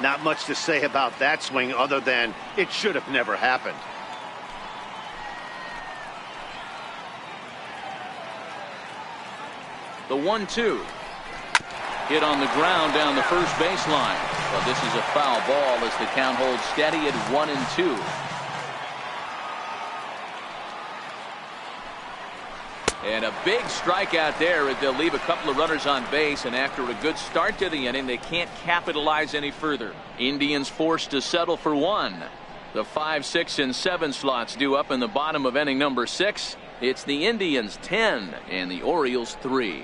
Speaker 2: Not much to say about that swing other than it should have never happened.
Speaker 1: The 1-2. Hit on the ground down the first baseline. But this is a foul ball as the count holds steady at 1-2. And a big strikeout there as they'll leave a couple of runners on base, and after a good start to the inning, they can't capitalize any further. Indians forced to settle for one. The 5, 6, and 7 slots due up in the bottom of inning number 6. It's the Indians 10 and the Orioles 3.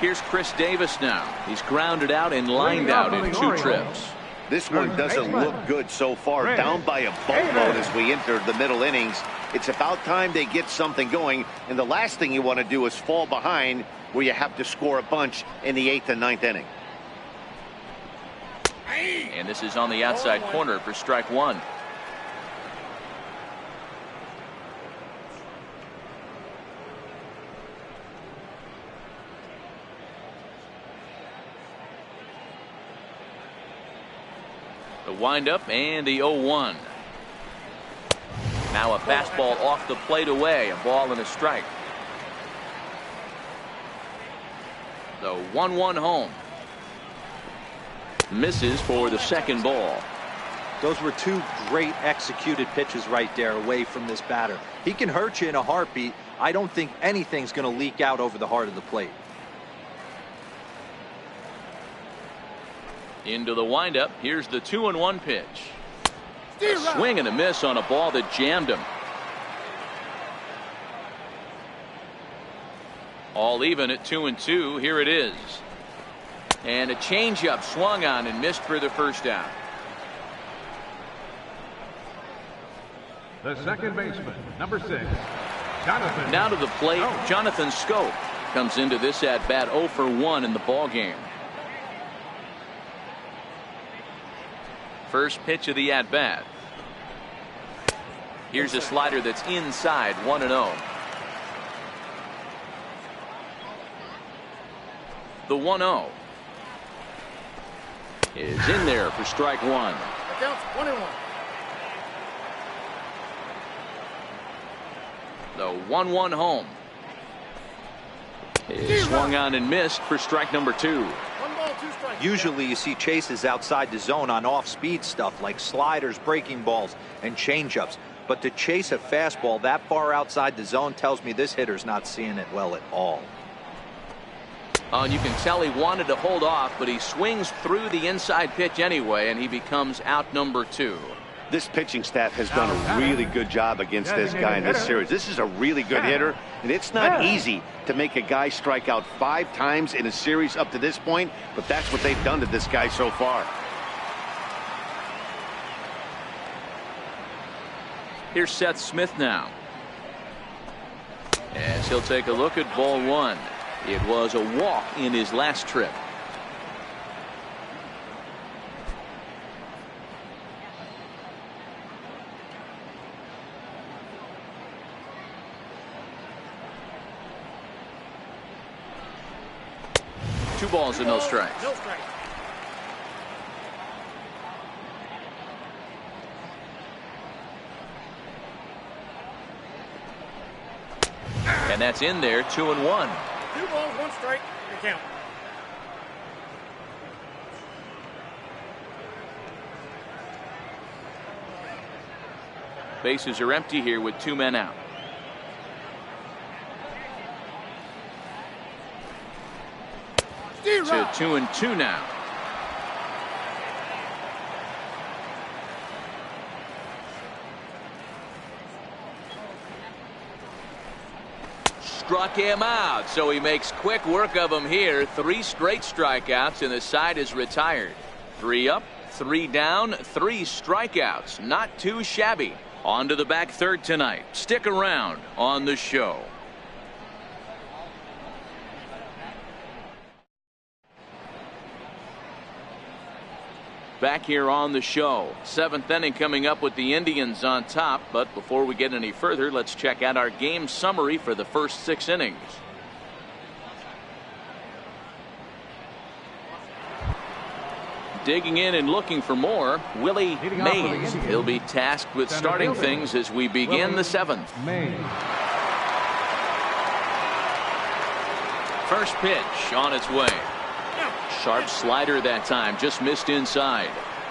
Speaker 1: Here's Chris Davis now. He's grounded out and lined out in 2 trips.
Speaker 2: This one doesn't look good so far. Down by a boatload as we enter the middle innings. It's about time they get something going, and the last thing you want to do is fall behind where you have to score a bunch in the 8th and 9th inning.
Speaker 1: And this is on the outside corner for strike 1. The windup and the 0-1. Now a fastball off the plate away. A ball and a strike. The 1-1 home. Misses for the second ball.
Speaker 3: Those were 2 great executed pitches right there away from this batter. He can hurt you in a heartbeat. I don't think anything's going to leak out over the heart of the plate.
Speaker 1: Into the windup. Here's the 2-1 pitch. A swing and a miss on a ball that jammed him. All even at 2-2. Here it is. And a changeup swung on and missed for the first out.
Speaker 4: The second baseman, number 6, Jonathan.
Speaker 1: Now to the plate, Jonathan Scope comes into this at bat 0 for 1 in the ball game. First pitch of the at bat. Here's a slider that's inside, 1-0. The 1-0 is in there for strike 1.
Speaker 6: That counts 1-1.
Speaker 1: The 1-1 home is swung on and missed for strike number 2.
Speaker 3: Usually you see chases outside the zone on off-speed stuff like sliders, breaking balls, and changeups. But to chase a fastball that far outside the zone tells me this hitter's not seeing it well at all.
Speaker 1: And you can tell he wanted to hold off, but he swings through the inside pitch anyway, and he becomes out number 2.
Speaker 2: This pitching staff has done a really good job against this guy in this series. This is a really good hitter, and it's not easy to make a guy strike out 5 times in a series up to this point, but that's what they've done to this guy so far.
Speaker 1: Here's Seth Smith now. As he'll take a look at ball 1. It was a walk in his last trip. Two balls and no strikes. And that's in there, 2-1.
Speaker 6: 2 balls, 1 strike, your count.
Speaker 1: Bases are empty here with 2 men out. To 2-2 now. Struck him out, so he makes quick work of him here. 3 straight strikeouts, and the side is retired. 3 up, 3 down, 3 strikeouts. Not too shabby. On to the back third tonight. Stick around on the show. Back here on the show. 7th inning coming up with the Indians on top. But before we get any further, let's check out our game summary for the first 6 innings. Digging in and looking for more, Willie Mays. He'll be tasked with starting things as we begin the 7th. First pitch on its way. Sharp slider that time, just missed inside.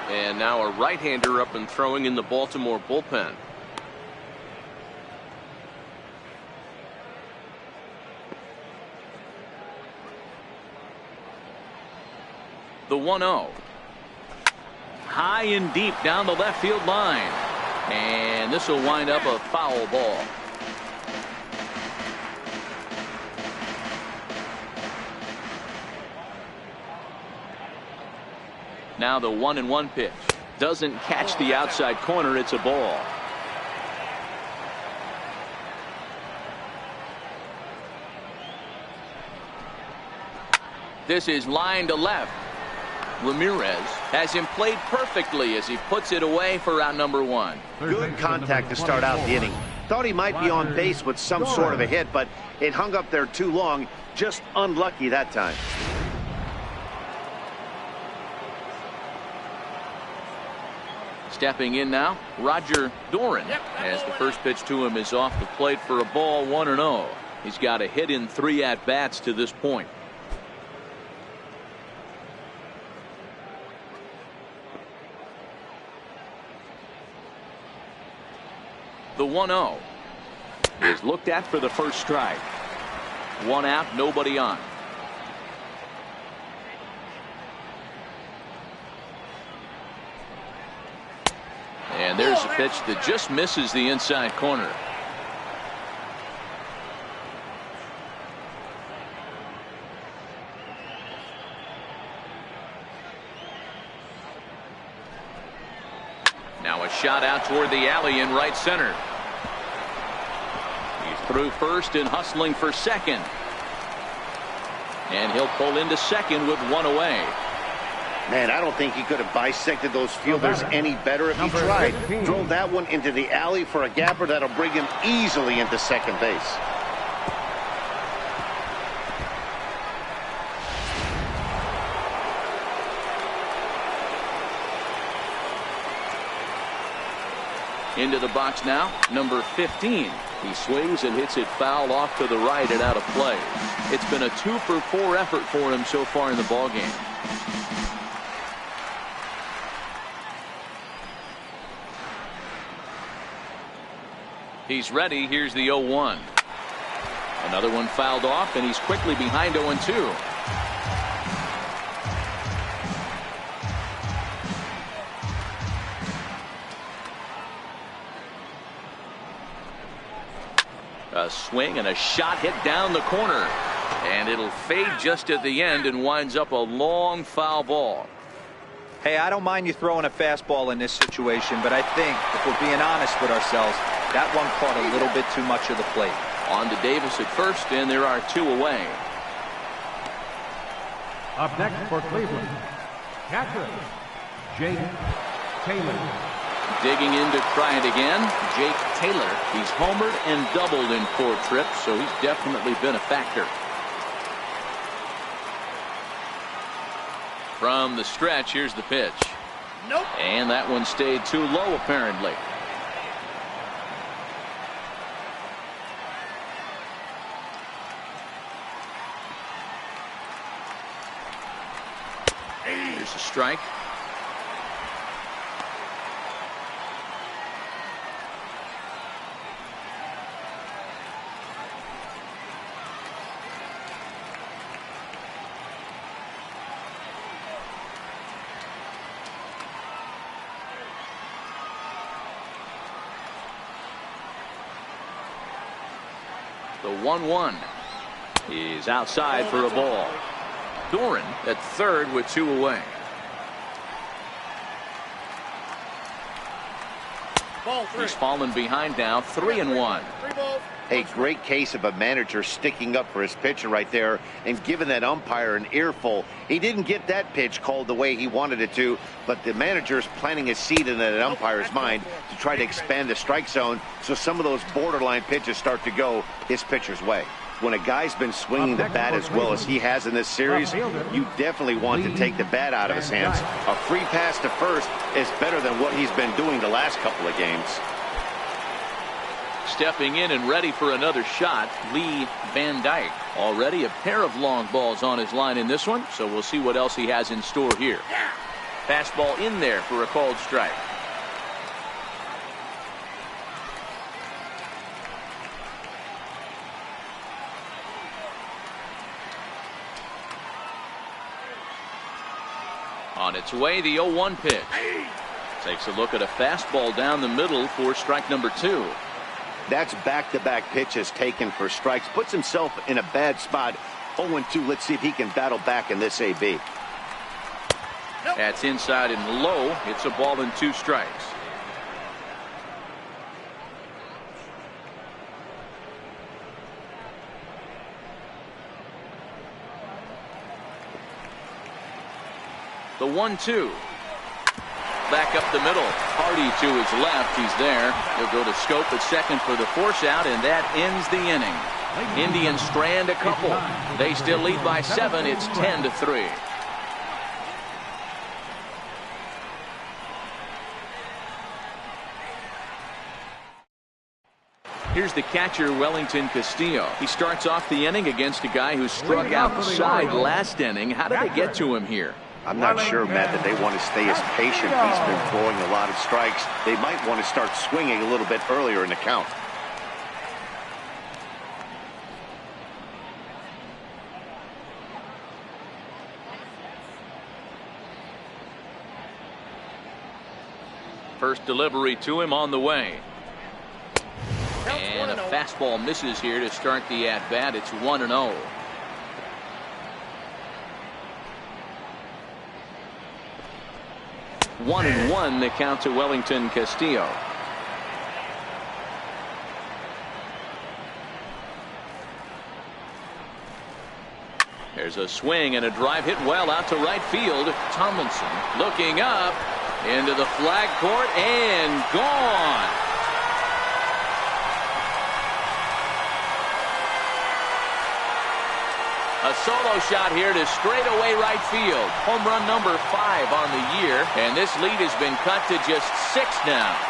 Speaker 5: And now a right-hander up and throwing in the Baltimore bullpen.
Speaker 1: The 1-0. High and deep down the left field line. And this will wind up a foul ball. Now the 1-1 pitch. Doesn't catch the outside corner. It's a ball. This is line to left. Ramirez has him played perfectly as he puts it away for out number 1.
Speaker 2: Good contact to start out the inning. Thought he might be on base with some sort of a hit, but it hung up there too long. Just unlucky that time.
Speaker 1: Stepping in now, Roger Doran, as the first pitch to him is off the plate for a ball, 1-0. He's got a hit in 3 at-bats to this point. The 1-0 is looked at for the first strike. 1 out, nobody on. And there's a pitch that just misses the inside corner. Now a shot out toward the alley in right center. He's through first and hustling for second. And he'll pull into second with 1 away.
Speaker 2: Man, I don't think he could have bisected those fielders any better if he tried. Drove that one into the alley for a gapper that'll bring him easily into second base.
Speaker 1: Into the box now, number 15. He swings and hits it foul off to the right and out of play. It's been a 2-for-4 effort for him so far in the ballgame. He's ready. Here's the 0-1. Another one fouled off, and he's quickly behind 0-2. A swing and a shot hit down the corner. And it'll fade just at the end and winds up a long foul ball.
Speaker 3: Hey, I don't mind you throwing a fastball in this situation, but I think if we're being honest with ourselves, that one caught a little bit too much of the plate.
Speaker 1: On to Davis at first, and there are 2 away.
Speaker 4: Up next for Cleveland, catcher, Jake Taylor.
Speaker 1: Digging in to try it again, Jake Taylor. He's homered and doubled in 4 trips, so he's definitely been a factor. From the stretch, here's the pitch.
Speaker 6: Nope.
Speaker 1: And that one stayed too low, apparently. Here's a strike. The 1-1 is outside for a ball. Doran at third with 2 away.
Speaker 6: Ball 3.
Speaker 2: He's fallen behind now, 3-1.
Speaker 6: 3 balls.
Speaker 2: A great case of a manager sticking up for his pitcher right there and giving that umpire an earful. He didn't get that pitch called the way he wanted it to, but the manager's planting a seed in that umpire's mind to try to expand the strike zone so some of those borderline pitches start to go his pitcher's way. When a guy's been swinging the bat as well as he has in this series, you definitely want to take the bat out of his hands. A free pass to first is better than what he's been doing the last couple of games.
Speaker 1: Stepping in and ready for another shot, Lee Van Dyke. Already a pair of long balls on his line in this one, so we'll see what else he has in store here. Fastball in there for a called strike. On its way, the 0-1 pitch. Takes a look at a fastball down the middle for strike number 2.
Speaker 2: That's back-to-back pitches taken for strikes. Puts himself in a bad spot. 0-2. Let's see if he can battle back in this AB.
Speaker 1: That's inside and low. It's a ball and 2 strikes. The 1-2. Back up the middle. Hardy to his left. He's there. He'll go to Scope at second for the force out, and that ends the inning. Indians strand a couple. They still lead by 7. It's 10-3. Here's the catcher, Wellington Castillo. He starts off the inning against a guy who struck outside last inning. How did they get to him here?
Speaker 2: I'm not sure, Matt, that they want to stay as patient. He's been throwing a lot of strikes. They might want to start swinging a little bit earlier in the count.
Speaker 1: First delivery to him on the way. And a fastball misses here to start the at-bat. It's 1-0. One and one, the count to Wellington Castillo. There's a swing and a drive hit well out to right field. Tomlinson looking up into the flag court and gone. A solo shot here to straightaway right field. Home run number 5 on the year, and this lead has been cut to just 6 now.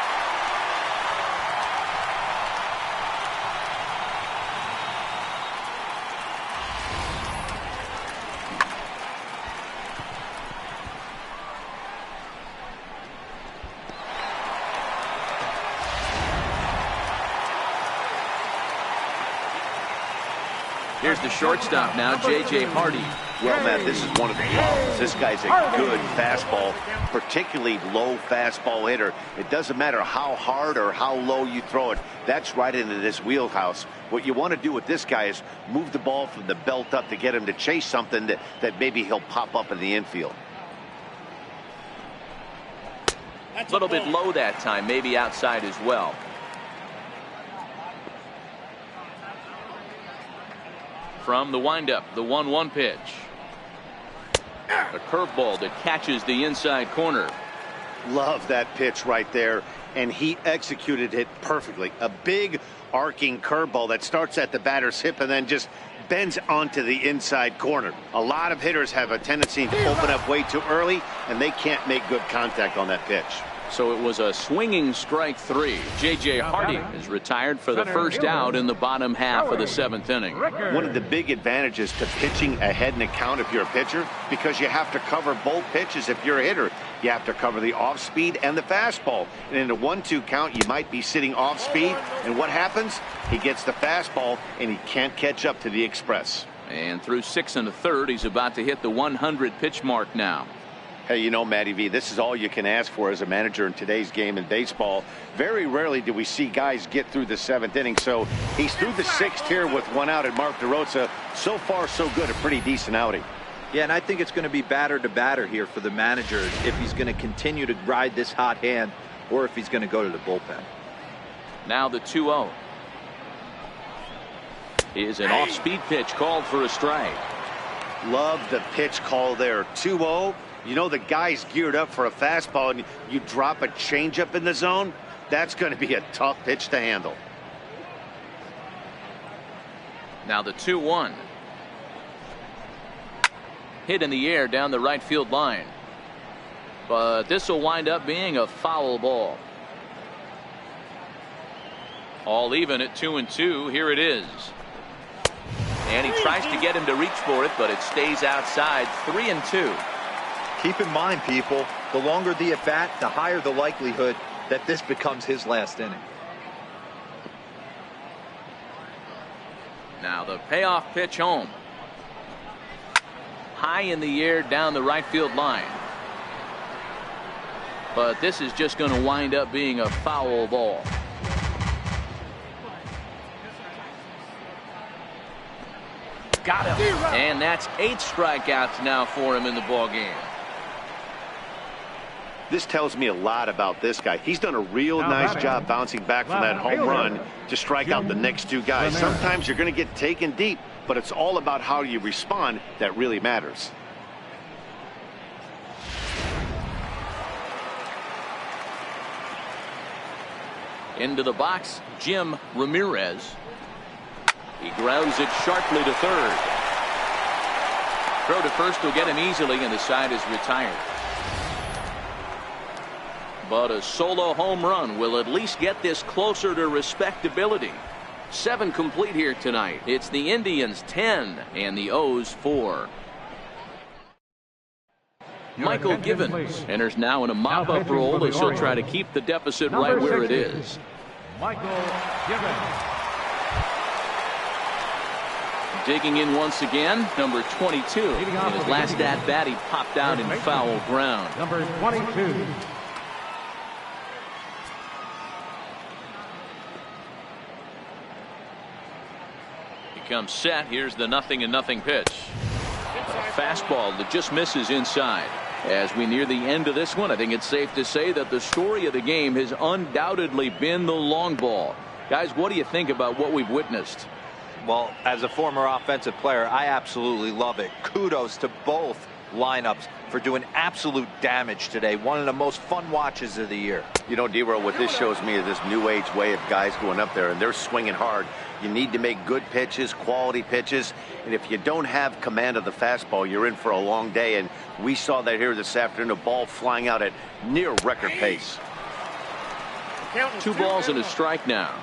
Speaker 1: Here's the shortstop now, J.J. Hardy.
Speaker 2: Well, Matt, this is one of the problems. This guy's a good fastball, particularly low fastball hitter. It doesn't matter how hard or how low you throw it. That's right into this wheelhouse. What you want to do with this guy is move the ball from the belt up to get him to chase something that maybe he'll pop up in the infield.
Speaker 1: A little bit low that time, maybe outside as well. From the windup, the 1-1 pitch. A curveball that catches the inside corner.
Speaker 2: Love that pitch right there, and he executed it perfectly. A big arcing curveball that starts at the batter's hip and then just bends onto the inside corner. A lot of hitters have a tendency to open up way too early, and they can't make good contact on that pitch.
Speaker 1: So it was a swinging strike 3. J.J. Hardy is retired for the first out in the bottom half of the 7th inning.
Speaker 2: One of the big advantages to pitching ahead in the count if you're a pitcher, because you have to cover both pitches if you're a hitter. You have to cover the off speed and the fastball. And in a 1-2 count, you might be sitting off speed. And what happens? He gets the fastball, and he can't catch up to the express.
Speaker 1: And through 6 1/3, he's about to hit the 100 pitch mark now.
Speaker 2: Hey, you know, Matty V, this is all you can ask for as a manager in today's game in baseball. Very rarely do we see guys get through the 7th inning. So he's through the 6th here with 1 out, and Mark DeRosa, so far so good, a pretty decent outing.
Speaker 3: Yeah, and I think it's going to be batter to batter here for the manager if he's going to continue to ride this hot hand or if he's going to go to the bullpen.
Speaker 1: Now the 2-0. Is an off-speed pitch called for a strike.
Speaker 2: Love the pitch call there. 2-0. You know the guy's geared up for a fastball, and you drop a changeup in the zone. That's going to be a tough pitch to handle.
Speaker 1: Now the 2-1. Hit in the air down the right field line. But this will wind up being a foul ball. All even at 2-2. Here it is. And he tries to get him to reach for it, but it stays outside. 3-2.
Speaker 3: Keep in mind, people, the longer the at bat, the higher the likelihood that this becomes his last inning.
Speaker 1: Now the payoff pitch home. High in the air down the right field line. But this is just going to wind up being a foul ball. Got him. And that's 8 strikeouts now for him in the ball game.
Speaker 2: This tells me a lot about this guy. He's done a real nice job bouncing back from that home run to strike out the next 2 guys. Sometimes you're going to get taken deep, but it's all about how you respond that really matters.
Speaker 1: Into the box, Jim Ramirez. He grounds it sharply to third. Throw to first will get him easily, and the side is retired. But a solo home run will at least get this closer to respectability. 7 complete here tonight. It's the Indians 10 and the O's 4. Michael Givens enters now in a mop-up role as he'll try to keep the deficit right where it is.
Speaker 4: Michael Givens.
Speaker 1: Digging in once again, number 22. In his last at-bat, he popped out in foul ground.
Speaker 4: Number 22.
Speaker 1: He comes set. Here's the 0-0 pitch. A fastball that just misses inside. As we near the end of this one, I think it's safe to say that the story of the game has undoubtedly been the long ball. Guys, what do you think about what we've witnessed?
Speaker 3: Well, as a former offensive player, I absolutely love it. Kudos to both lineups for doing absolute damage today. One of the most fun watches of the year.
Speaker 2: You know, D-Roll, what this shows me is this new age way of guys going up there and they're swinging hard. You need to make good pitches, quality pitches, and if you don't have command of the fastball, you're in for a long day, and we saw that here this afternoon, a ball flying out at near record pace.
Speaker 1: 2 balls and a strike now.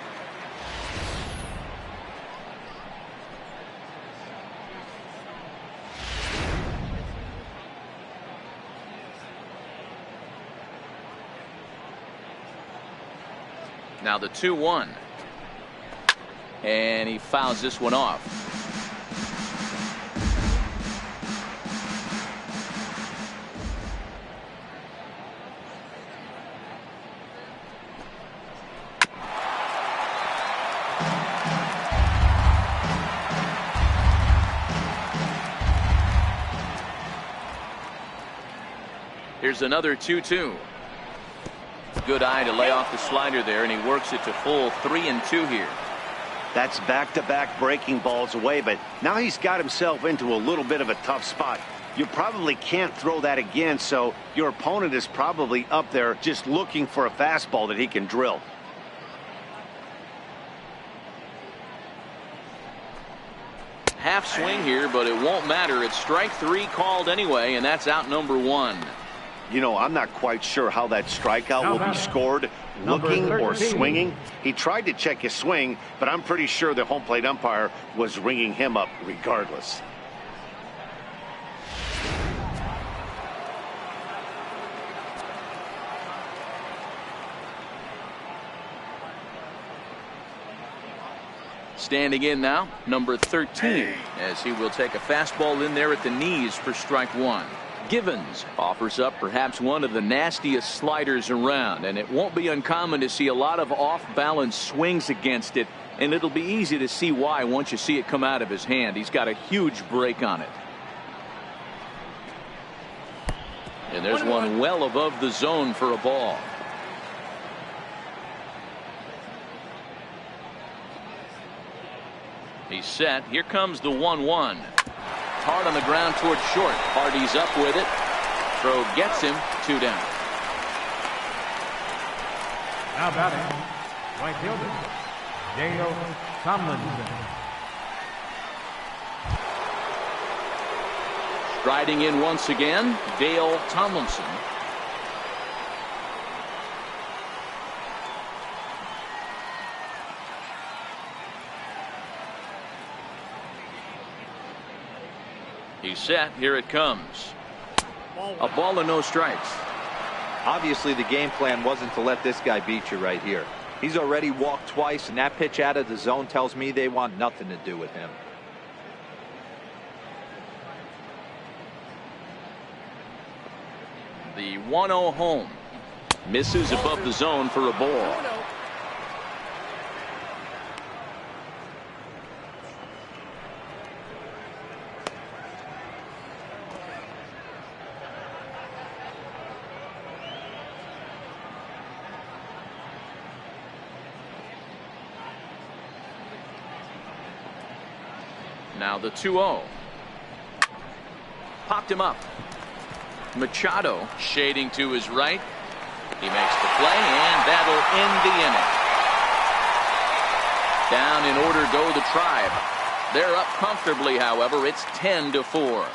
Speaker 1: Now the 2-1. And he fouls this one off. Here's another 2-2. Good eye to lay off the slider there, and he works it to full 3-2 here.
Speaker 2: That's back-to-back breaking balls away, but now he's got himself into a little bit of a tough spot. You probably can't throw that again, so your opponent is probably up there just looking for a fastball that he can drill.
Speaker 1: Half swing here, but it won't matter. It's strike 3 called anyway, and that's out number 1.
Speaker 2: You know, I'm not quite sure how that strikeout will be scored, looking or swinging. He tried to check his swing, but I'm pretty sure the home plate umpire was ringing him up regardless.
Speaker 1: Standing in now, number 13, as he will take a fastball in there at the knees for strike 1. Givens offers up perhaps one of the nastiest sliders around, and it won't be uncommon to see a lot of off-balance swings against it, and it'll be easy to see why once you see it come out of his hand. He's got a huge break on it. And there's one well above the zone for a ball. He's set. Here comes the 1-1. Hard on the ground towards short. Hardy's up with it. Throw gets him. 2 down.
Speaker 4: Now batting, right fielder, Dale Tomlinson.
Speaker 1: Striding in once again, Dale Tomlinson. He's set. Here it comes. A ball and no strikes.
Speaker 3: Obviously, the game plan wasn't to let this guy beat you right here. He's already walked twice, and that pitch out of the zone tells me they want nothing to do with him.
Speaker 1: The 1-0 home. Misses above the zone for a ball. Now the 2-0. Popped him up. Machado shading to his right. He makes the play, and that'll end the inning. Down in order go the Tribe. They're up comfortably, however. It's 10-4.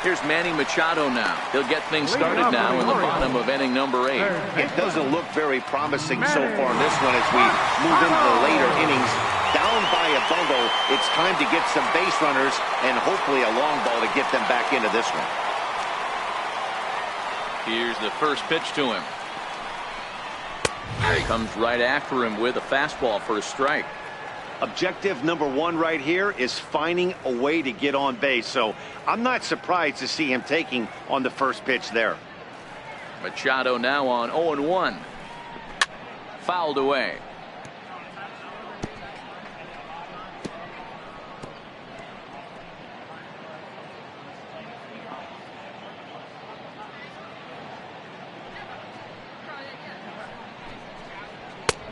Speaker 1: Here's Manny Machado now. He'll get things started now in the bottom of inning number 8.
Speaker 2: It doesn't look very promising so far in this one as we move into the later innings. Down by a bundle, it's time to get some base runners and hopefully a long ball to get them back into this one.
Speaker 1: Here's the first pitch to him. He comes right after him with a fastball for a strike.
Speaker 2: Objective number 1 right here is finding a way to get on base. So I'm not surprised to see him taking on the first pitch there.
Speaker 1: Machado now on 0-1. Fouled away.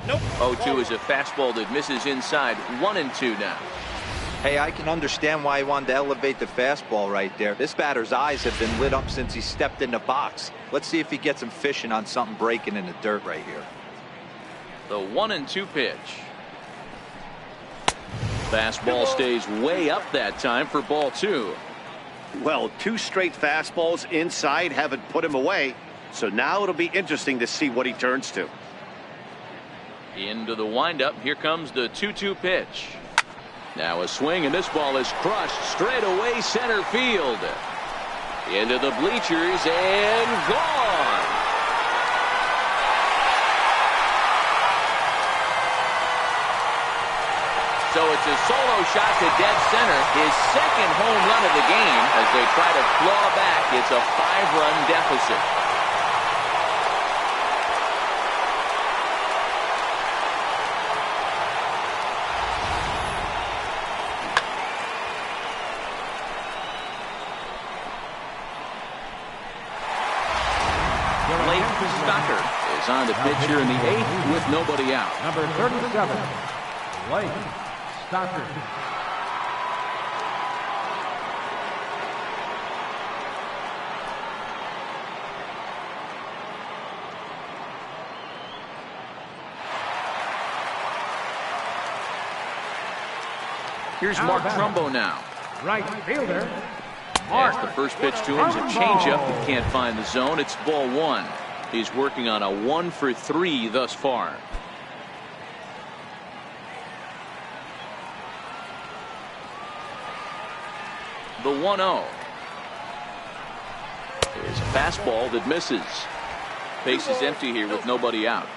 Speaker 6: Nope.
Speaker 1: 0-2 is a fastball that misses inside. 1-2 now.
Speaker 3: Hey, I can understand why he wanted to elevate the fastball right there. This batter's eyes have been lit up since he stepped in the box. Let's see if he gets him fishing on something breaking in the dirt right here.
Speaker 1: The 1-2 pitch. Fastball stays way up that time for ball 2.
Speaker 2: Well, 2 straight fastballs inside haven't put him away. So now it'll be interesting to see what he turns to.
Speaker 1: Into the windup. Here comes the 2-2 pitch. Now a swing, and this ball is crushed straight away center field. Into the bleachers and gone. So it's a solo shot to dead center. His second home run of the game as they try to claw back. It's a 5-run deficit. Is on the pitch here in the 8th with nobody out.
Speaker 4: Number 37, Blake Stockard.
Speaker 1: Here's Mark Trumbo now.
Speaker 4: Right fielder.
Speaker 1: As the first pitch to him is a changeup that can't find the zone. It's ball 1. He's working on a 1 for 3 thus far. The 1-0 is a fastball that misses. Base is empty here with nobody out.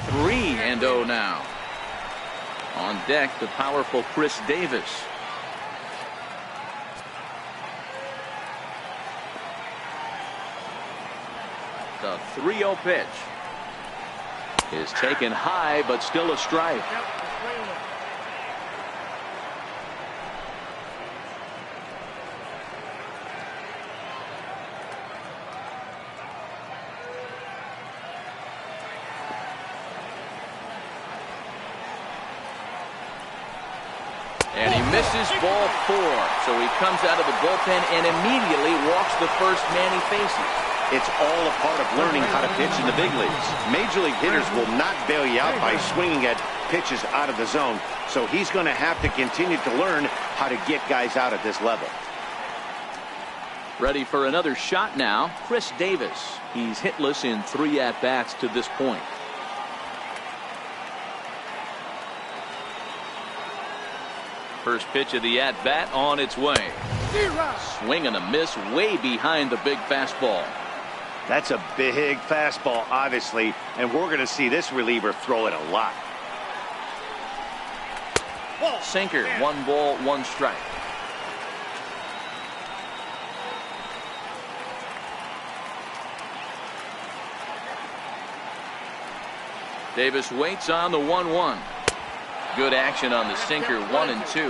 Speaker 1: Three and 0 now. On deck, the powerful Chris Davis. The 3-0 pitch is taken high, but still a strike. And he misses ball 4. So he comes out of the bullpen and immediately walks the first man he faces.
Speaker 2: It's all a part of learning how to pitch in the big leagues. Major league hitters will not bail you out by swinging at pitches out of the zone. So he's going to have to continue to learn how to get guys out at this level.
Speaker 1: Ready for another shot now, Chris Davis. He's hitless in 3 at-bats to this point. First pitch of the at-bat on its way. Swing and a miss way behind the big fastball.
Speaker 2: That's a big fastball, obviously, and we're going to see this reliever throw it a lot.
Speaker 1: Sinker, 1 ball, 1 strike. Davis waits on the 1-1. Good action on the sinker, 1 and 2.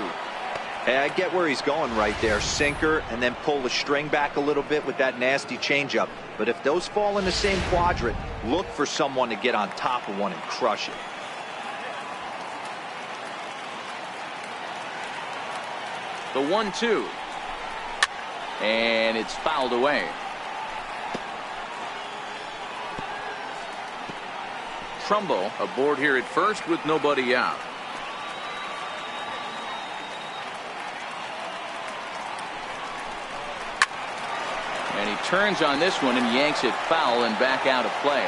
Speaker 3: Hey, I get where he's going right there. Sinker, and then pull the string back a little bit with that nasty changeup. But if those fall in the same quadrant, look for someone to get on top of one and crush it.
Speaker 1: The 1-2. And it's fouled away. Trumbo aboard here at first with nobody out. And he turns on this one and yanks it foul and back out of play.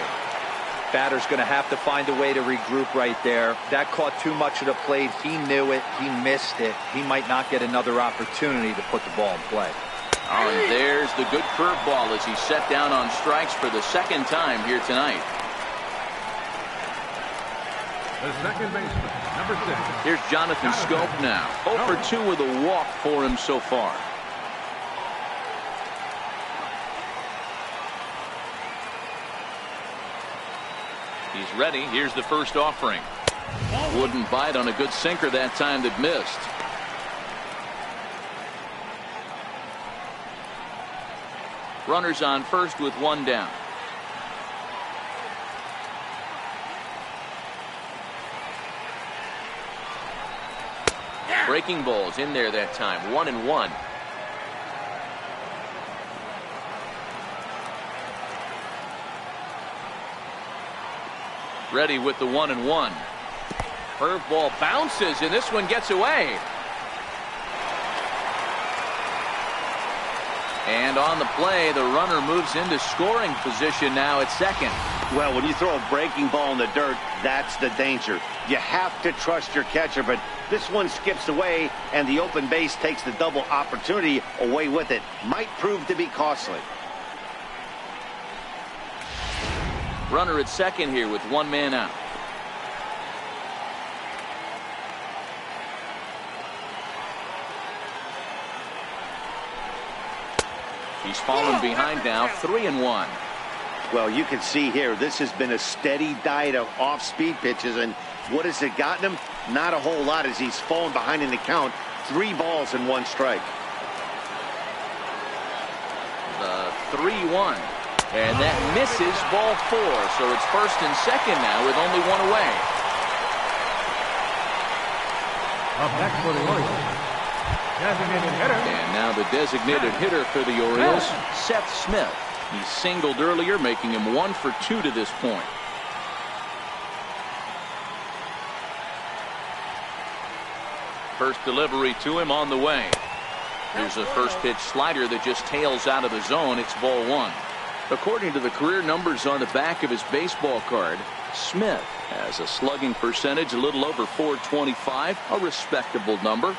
Speaker 3: Batter's going to have to find a way to regroup right there. That caught too much of the plate. He knew it. He missed it. He might not get another opportunity to put the ball in play.
Speaker 1: Oh, and there's the good curveball as he's set down on strikes for the 2nd time here tonight.
Speaker 4: The second baseman, number 6.
Speaker 1: Here's Jonathan Scope now. 0 for 2 with a walk for him so far. He's ready. Here's the first offering. Wouldn't bite on a good sinker that time that missed. Runners on first with 1 down. Breaking balls in there that time. 1-1. Ready with the 1-1. Curveball bounces, and this one gets away. And on the play, the runner moves into scoring position now at second.
Speaker 2: Well, when you throw a breaking ball in the dirt, that's the danger. You have to trust your catcher, but this one skips away, and the open base takes the double opportunity away with it. Might prove to be costly.
Speaker 1: Runner at second here with 1 man out. He's fallen behind now, 3-1.
Speaker 2: Well, you can see here, this has been a steady diet of off-speed pitches, and what has it gotten him? Not a whole lot as he's fallen behind in the count. 3 balls and 1 strike.
Speaker 1: The 3-1. And that misses ball 4. So it's first and second now with only 1 away.
Speaker 4: Up next for the Orioles, designated hitter.
Speaker 1: And now the designated hitter for the Orioles, Seth Smith. He singled earlier, making him 1 for 2 to this point. First delivery to him on the way. Here's a first pitch slider that just tails out of the zone. It's ball 1. According to the career numbers on the back of his baseball card, Smith has a slugging percentage a little over .425, a respectable number.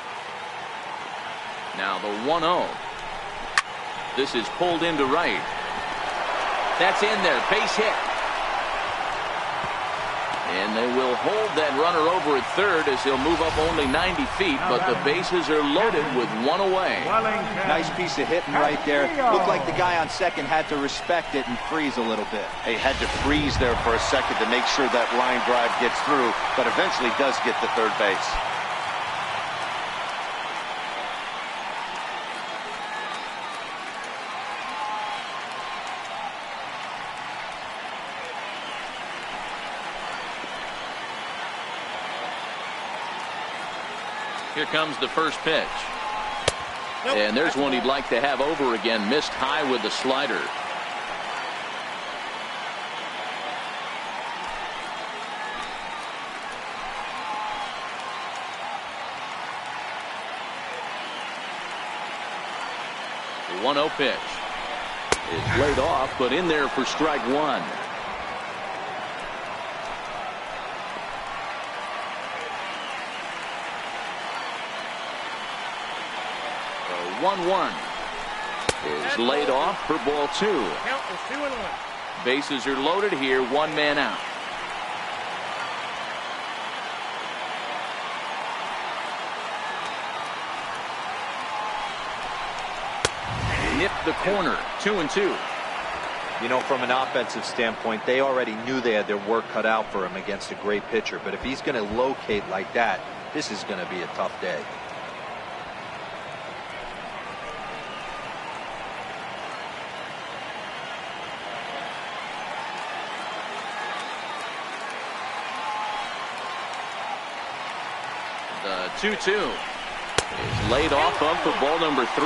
Speaker 1: Now the 1-0. This is pulled into right. That's in there, base hit. And they will hold that runner over at third as he'll move up only 90 feet, but the bases are loaded with 1 away.
Speaker 3: Nice piece of hitting right there. Looked like the guy on second had to respect it and freeze a little bit.
Speaker 2: He had to freeze there for a second to make sure that line drive gets through, but eventually does get to third base.
Speaker 1: Here comes the first pitch. And there's one he'd like to have over again. Missed high with the slider. 1-0 pitch. It's laid off, but in there for strike one. The 1-1 is laid off for ball two.
Speaker 6: Count is 2-1.
Speaker 1: Bases are loaded here, one man out. Nipped the corner, 2-2.
Speaker 3: You know, from an offensive standpoint, they already knew they had their work cut out for him against a great pitcher. But if he's going to locate like that, this is going to be a tough day.
Speaker 1: The 2-2 is laid off of for ball number 3.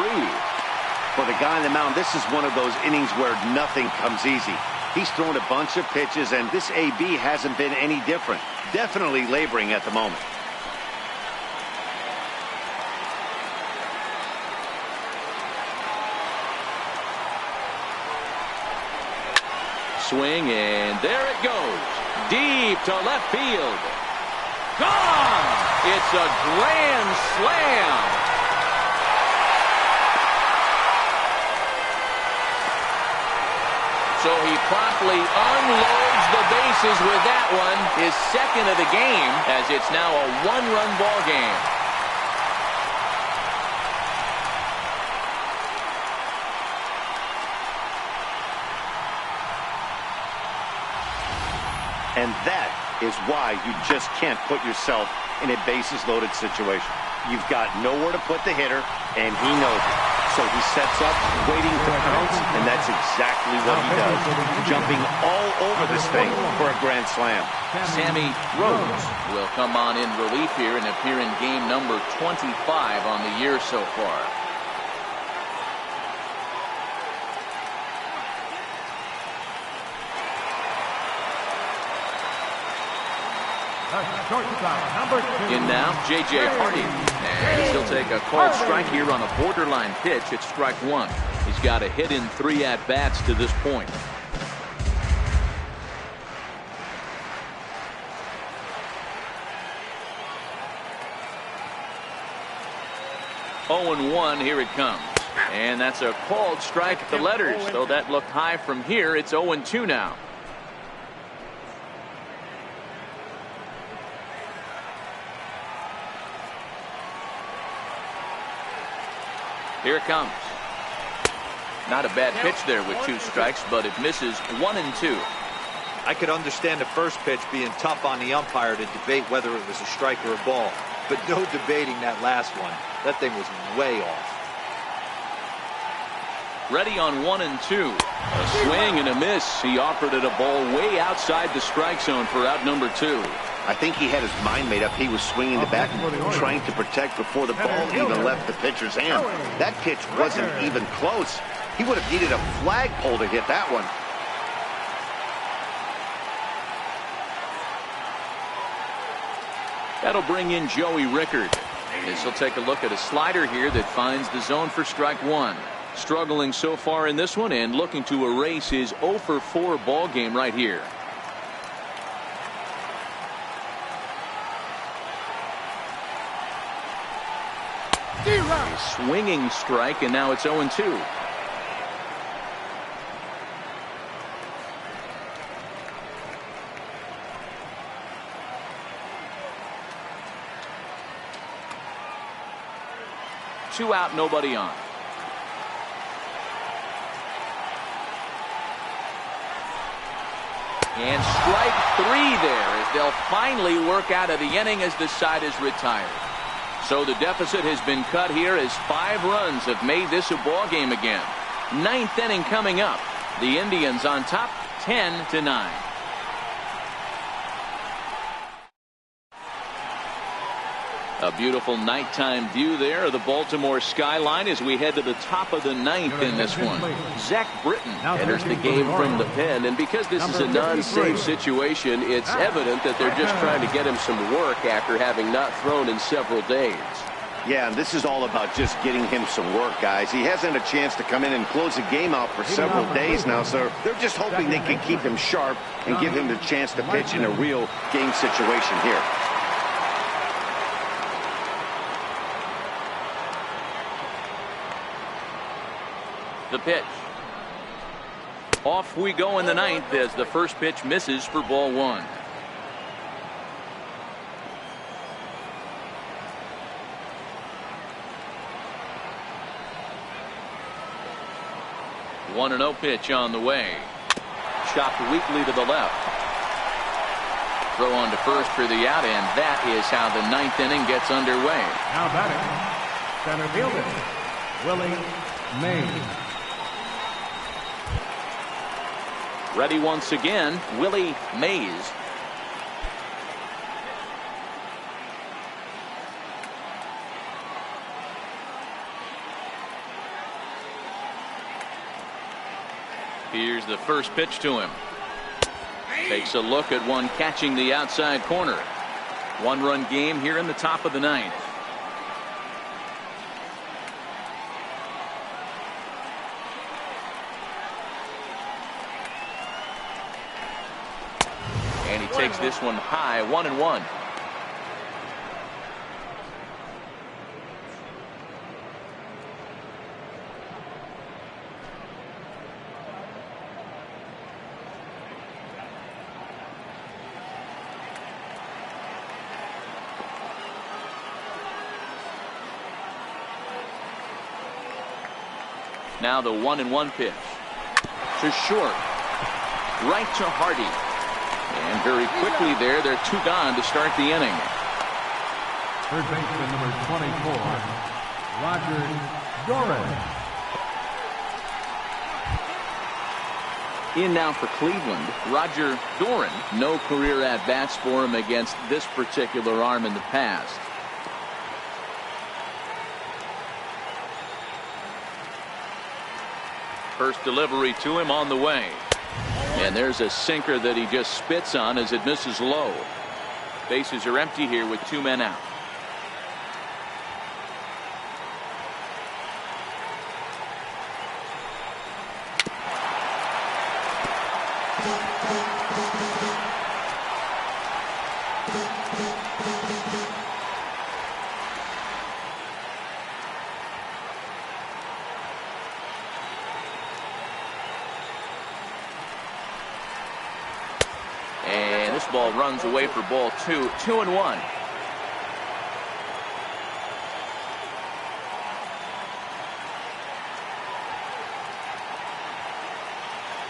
Speaker 2: For the guy on the mound, this is one of those innings where nothing comes easy. He's thrown a bunch of pitches, and this AB hasn't been any different. Definitely laboring at the moment.
Speaker 1: Swing, and there it goes. Deep to left field. Gone! It's a grand slam. So he promptly unloads the bases with that one, his second of the game, as it's now a one-run ball game.
Speaker 2: And that is why you just can't put yourself in a bases-loaded situation. You've got nowhere to put the hitter, and he knows it. So he sets up, waiting to pounce, and that's exactly what he does. Jumping all over this thing for a grand slam.
Speaker 1: Sammy Rose will come on in relief here and appear in game number 25 on the year so far. In now, J.J. Hardy. And he'll take a called strike here on a borderline pitch at strike one. He's got a hit in 3 at-bats to this point. Oh, 1, here it comes. And that's a called strike at the letters. Though that looked high from here, it's 0-2 now. Here it comes. Not a bad pitch there with 2 strikes, but it misses 1 and 2.
Speaker 3: I could understand the first pitch being tough on the umpire to debate whether it was a strike or a ball, but no debating that last one. That thing was way off.
Speaker 1: Ready on 1 and 2. A swing and a miss. He offered it a ball way outside the strike zone for out number 2.
Speaker 2: I think he had his mind made up. He was swinging the bat and trying to protect before the ball even left the pitcher's hand. That pitch wasn't even close. He would have needed a flagpole to hit that one.
Speaker 1: That'll bring in Joey Rickard. As he'll take a look at a slider here that finds the zone for strike one. Struggling so far in this one and looking to erase his 0 for 4 ball game right here. A swinging strike, and now it's 0-2. Two out, nobody on. And strike 3 there as they'll finally work out of the inning as the side is retired. So the deficit has been cut here as 5 runs have made this a ball game again. 9th inning coming up. The Indians on top 10-9. A beautiful nighttime view there of the Baltimore skyline as we head to the top of the 9th in this one. Zach Britton enters the game from the pen, and because this is a non-save situation, it's evident that they're just trying to get him some work after having not thrown in several days.
Speaker 2: Yeah, and this is all about just getting him some work, guys. He hasn't had a chance to come in and close the game out for several days now, so they're just hoping they can keep him sharp and give him the chance to pitch in a real game situation here.
Speaker 1: The pitch. Off we go in the ninth as the first pitch misses for ball one. One and 0 pitch on the way. Chopped weakly to the left. Throw on to first for the out, and that is how the ninth inning gets underway.
Speaker 4: Now batting, center fielder, Willie Mays.
Speaker 1: Ready once again, Willie Mays. Here's the first pitch to him. Takes a look at one catching the outside corner. One-run game here in the top of the ninth. And he takes this one high, 1-1. Now the 1-1 pitch to short, right to Hardy, and very quickly they're two gone to start the inning.
Speaker 4: Third baseman number 24, Roger Doran.
Speaker 1: In now for Cleveland, Roger Doran. No career at bats for him against this particular arm in the past. First delivery to him on the way. And there's a sinker that he just spits on as it misses low. Bases are empty here with 2 men out. And this ball runs away for ball 2. 2-1.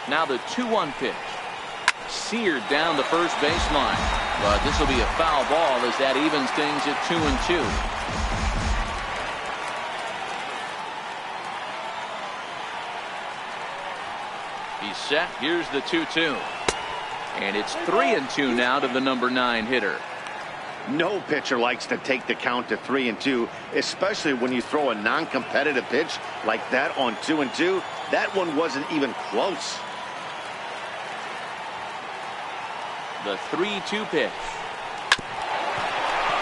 Speaker 1: Now the 2-1 pitch. Seared down the first baseline. But this will be a foul ball as that evens things at 2-2. He's set. Here's the 2-2. And it's 3-2 now to the number 9 hitter.
Speaker 2: No pitcher likes to take the count to 3-2, especially when you throw a non-competitive pitch like that on 2-2. That one wasn't even close.
Speaker 1: The 3-2 pitch.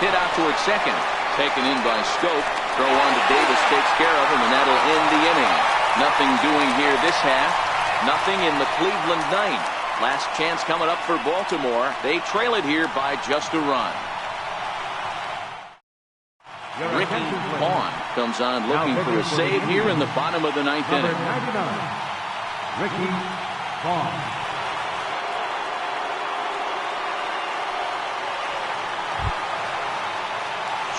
Speaker 1: Hit out towards second. Taken in by Scope. Throw on to Davis takes care of him, and that'll end the inning. Nothing doing here this half. Nothing in the Cleveland ninth. Last chance coming up for Baltimore. They trail it here by just a run. Ricky Vaughn comes on looking for a save here in the bottom of the ninth inning.
Speaker 4: Ricky Vaughn.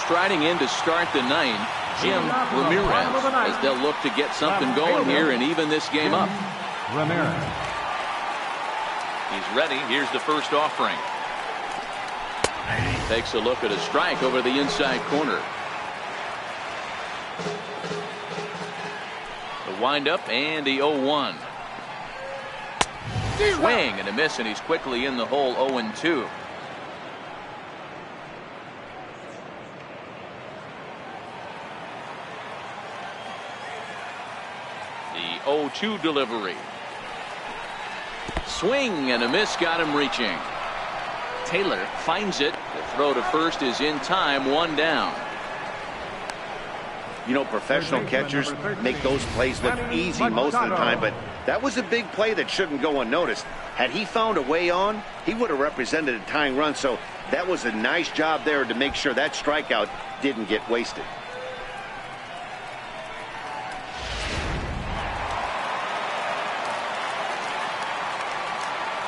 Speaker 1: Striding in to start the ninth, Jim Ramirez, as they'll look to get something going here and even this game up.
Speaker 4: Ramirez.
Speaker 1: He's ready. Here's the first offering. Takes a look at a strike over the inside corner. The windup and the 0-1. Swing and a miss, and he's quickly in the hole. 0-2. The 0-2 delivery. Swing and a miss, got him reaching. Taylor finds it. The throw to first is in time. 1 down.
Speaker 2: You know, professional catchers make those plays look easy most of the time, but that was a big play that shouldn't go unnoticed. Had he found a way on, he would have represented a tying run, so that was a nice job there to make sure that strikeout didn't get wasted.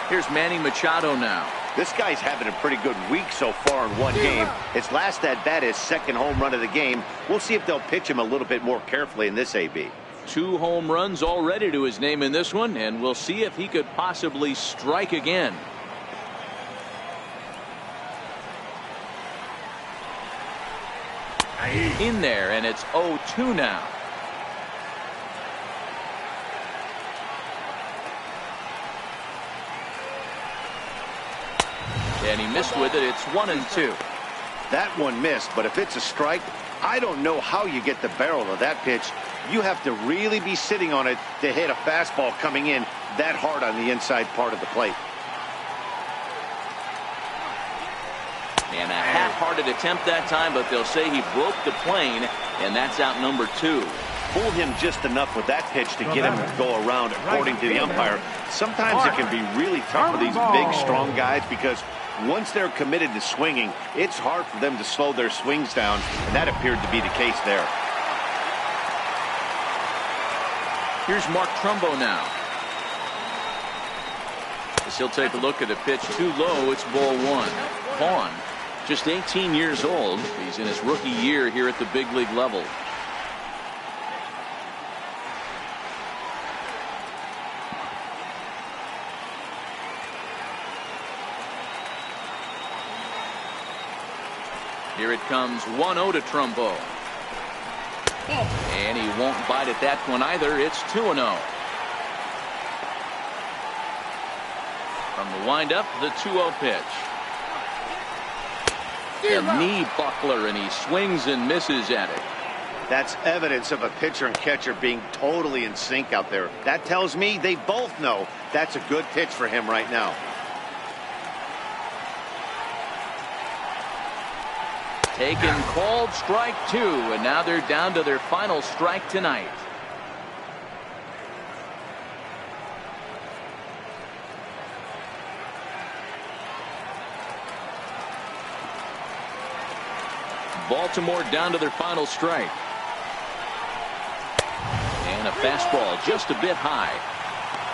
Speaker 1: Here's Manny Machado now.
Speaker 2: This guy's having a pretty good week so far in one game. His last at-bat is second home run of the game. We'll see if they'll pitch him a little bit more carefully in this AB.
Speaker 1: 2 home runs already to his name in this one, and we'll see if he could possibly strike again. In there, and it's 0-2 now. And he missed with it. It's 1-2.
Speaker 2: That one missed, but if it's a strike, I don't know how you get the barrel of that pitch. You have to really be sitting on it to hit a fastball coming in that hard on the inside part of the plate.
Speaker 1: And a half-hearted attempt that time, but they'll say he broke the plane, and that's out number 2.
Speaker 2: Fooled him just enough with that pitch to get him to go around, according to the umpire. Sometimes it can be really tough for these big, strong guys because once they're committed to swinging, it's hard for them to slow their swings down, and that appeared to be the case there.
Speaker 1: Here's Mark Trumbo now. As he'll take a look at a pitch too low. It's ball 1. Vaughn, just 18 years old. He's in his rookie year here at the big league level. Here it comes, 1-0 to Trumbo. And he won't bite at that one either. It's 2-0. From the windup, the 2-0 pitch. A knee buckler, and he swings and misses at it.
Speaker 2: That's evidence of a pitcher and catcher being totally in sync out there. That tells me they both know that's a good pitch for him right now.
Speaker 1: Taken, called, strike 2, and now they're down to their final strike tonight. Baltimore down to their final strike. And a fastball just a bit high.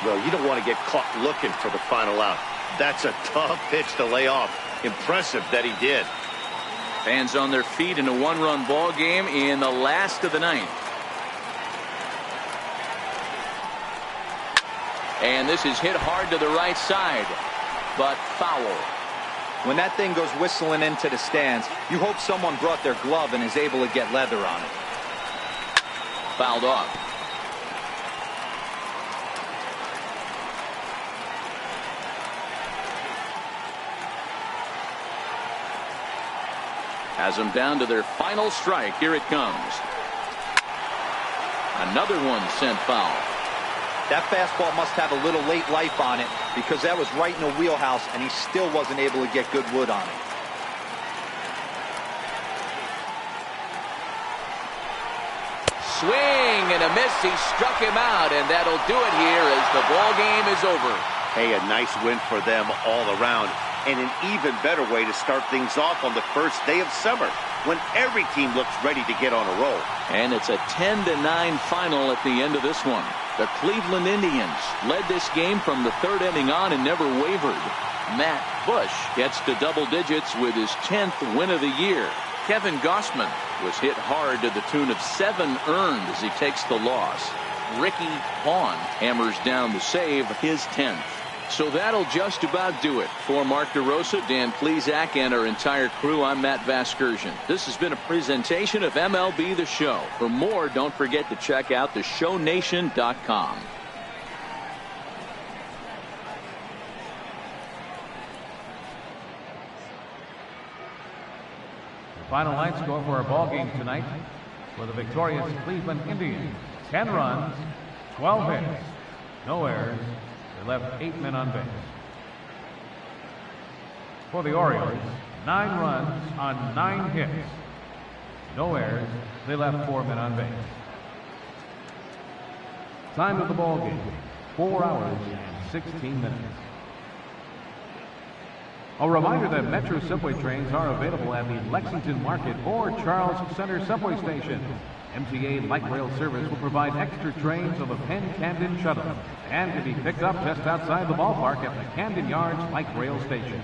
Speaker 2: Well, you don't want to get caught looking for the final out. That's a tough pitch to lay off. Impressive that he did.
Speaker 1: Fans on their feet in a 1-run ball game in the last of the 9th. And this is hit hard to the right side, but foul.
Speaker 3: When that thing goes whistling into the stands, you hope someone brought their glove and is able to get leather on it.
Speaker 1: Fouled off. Has them down to their final strike. Here it comes. Another one sent foul.
Speaker 3: That fastball must have a little late life on it because that was right in the wheelhouse and he still wasn't able to get good wood on it.
Speaker 1: Swing and a miss. He struck him out, and that'll do it here as the ball game is over.
Speaker 2: Hey, a nice win for them all around, and an even better way to start things off on the first day of summer when every team looks ready to get on a roll.
Speaker 1: And it's a 10-9 final at the end of this one. The Cleveland Indians led this game from the 3rd inning on and never wavered. Matt Bush gets to double digits with his 10th win of the year. Kevin Gossman was hit hard to the tune of 7 earned as he takes the loss. Ricky Vaughn hammers down the save, his 10th. So that'll just about do it. For Mark DeRosa, Dan Plesac, and our entire crew, I'm Matt Vasgersian. This has been a presentation of MLB The Show. For more, don't forget to check out theshownation.com.
Speaker 4: The final line score for our ball game tonight for the victorious Cleveland Indians: 10 runs, 12 hits, no errors. They left 8 men on base. For the Orioles, 9 runs on 9 hits, No errors. They left 4 men on base. Time of the ball game, 4 hours and 16 minutes. A reminder that Metro subway trains are available at the Lexington Market or Charles Center subway station. MTA Light Rail Service will provide extra trains on the Penn Camden Shuttle and can be picked up just outside the ballpark at the Camden Yards Light Rail Station.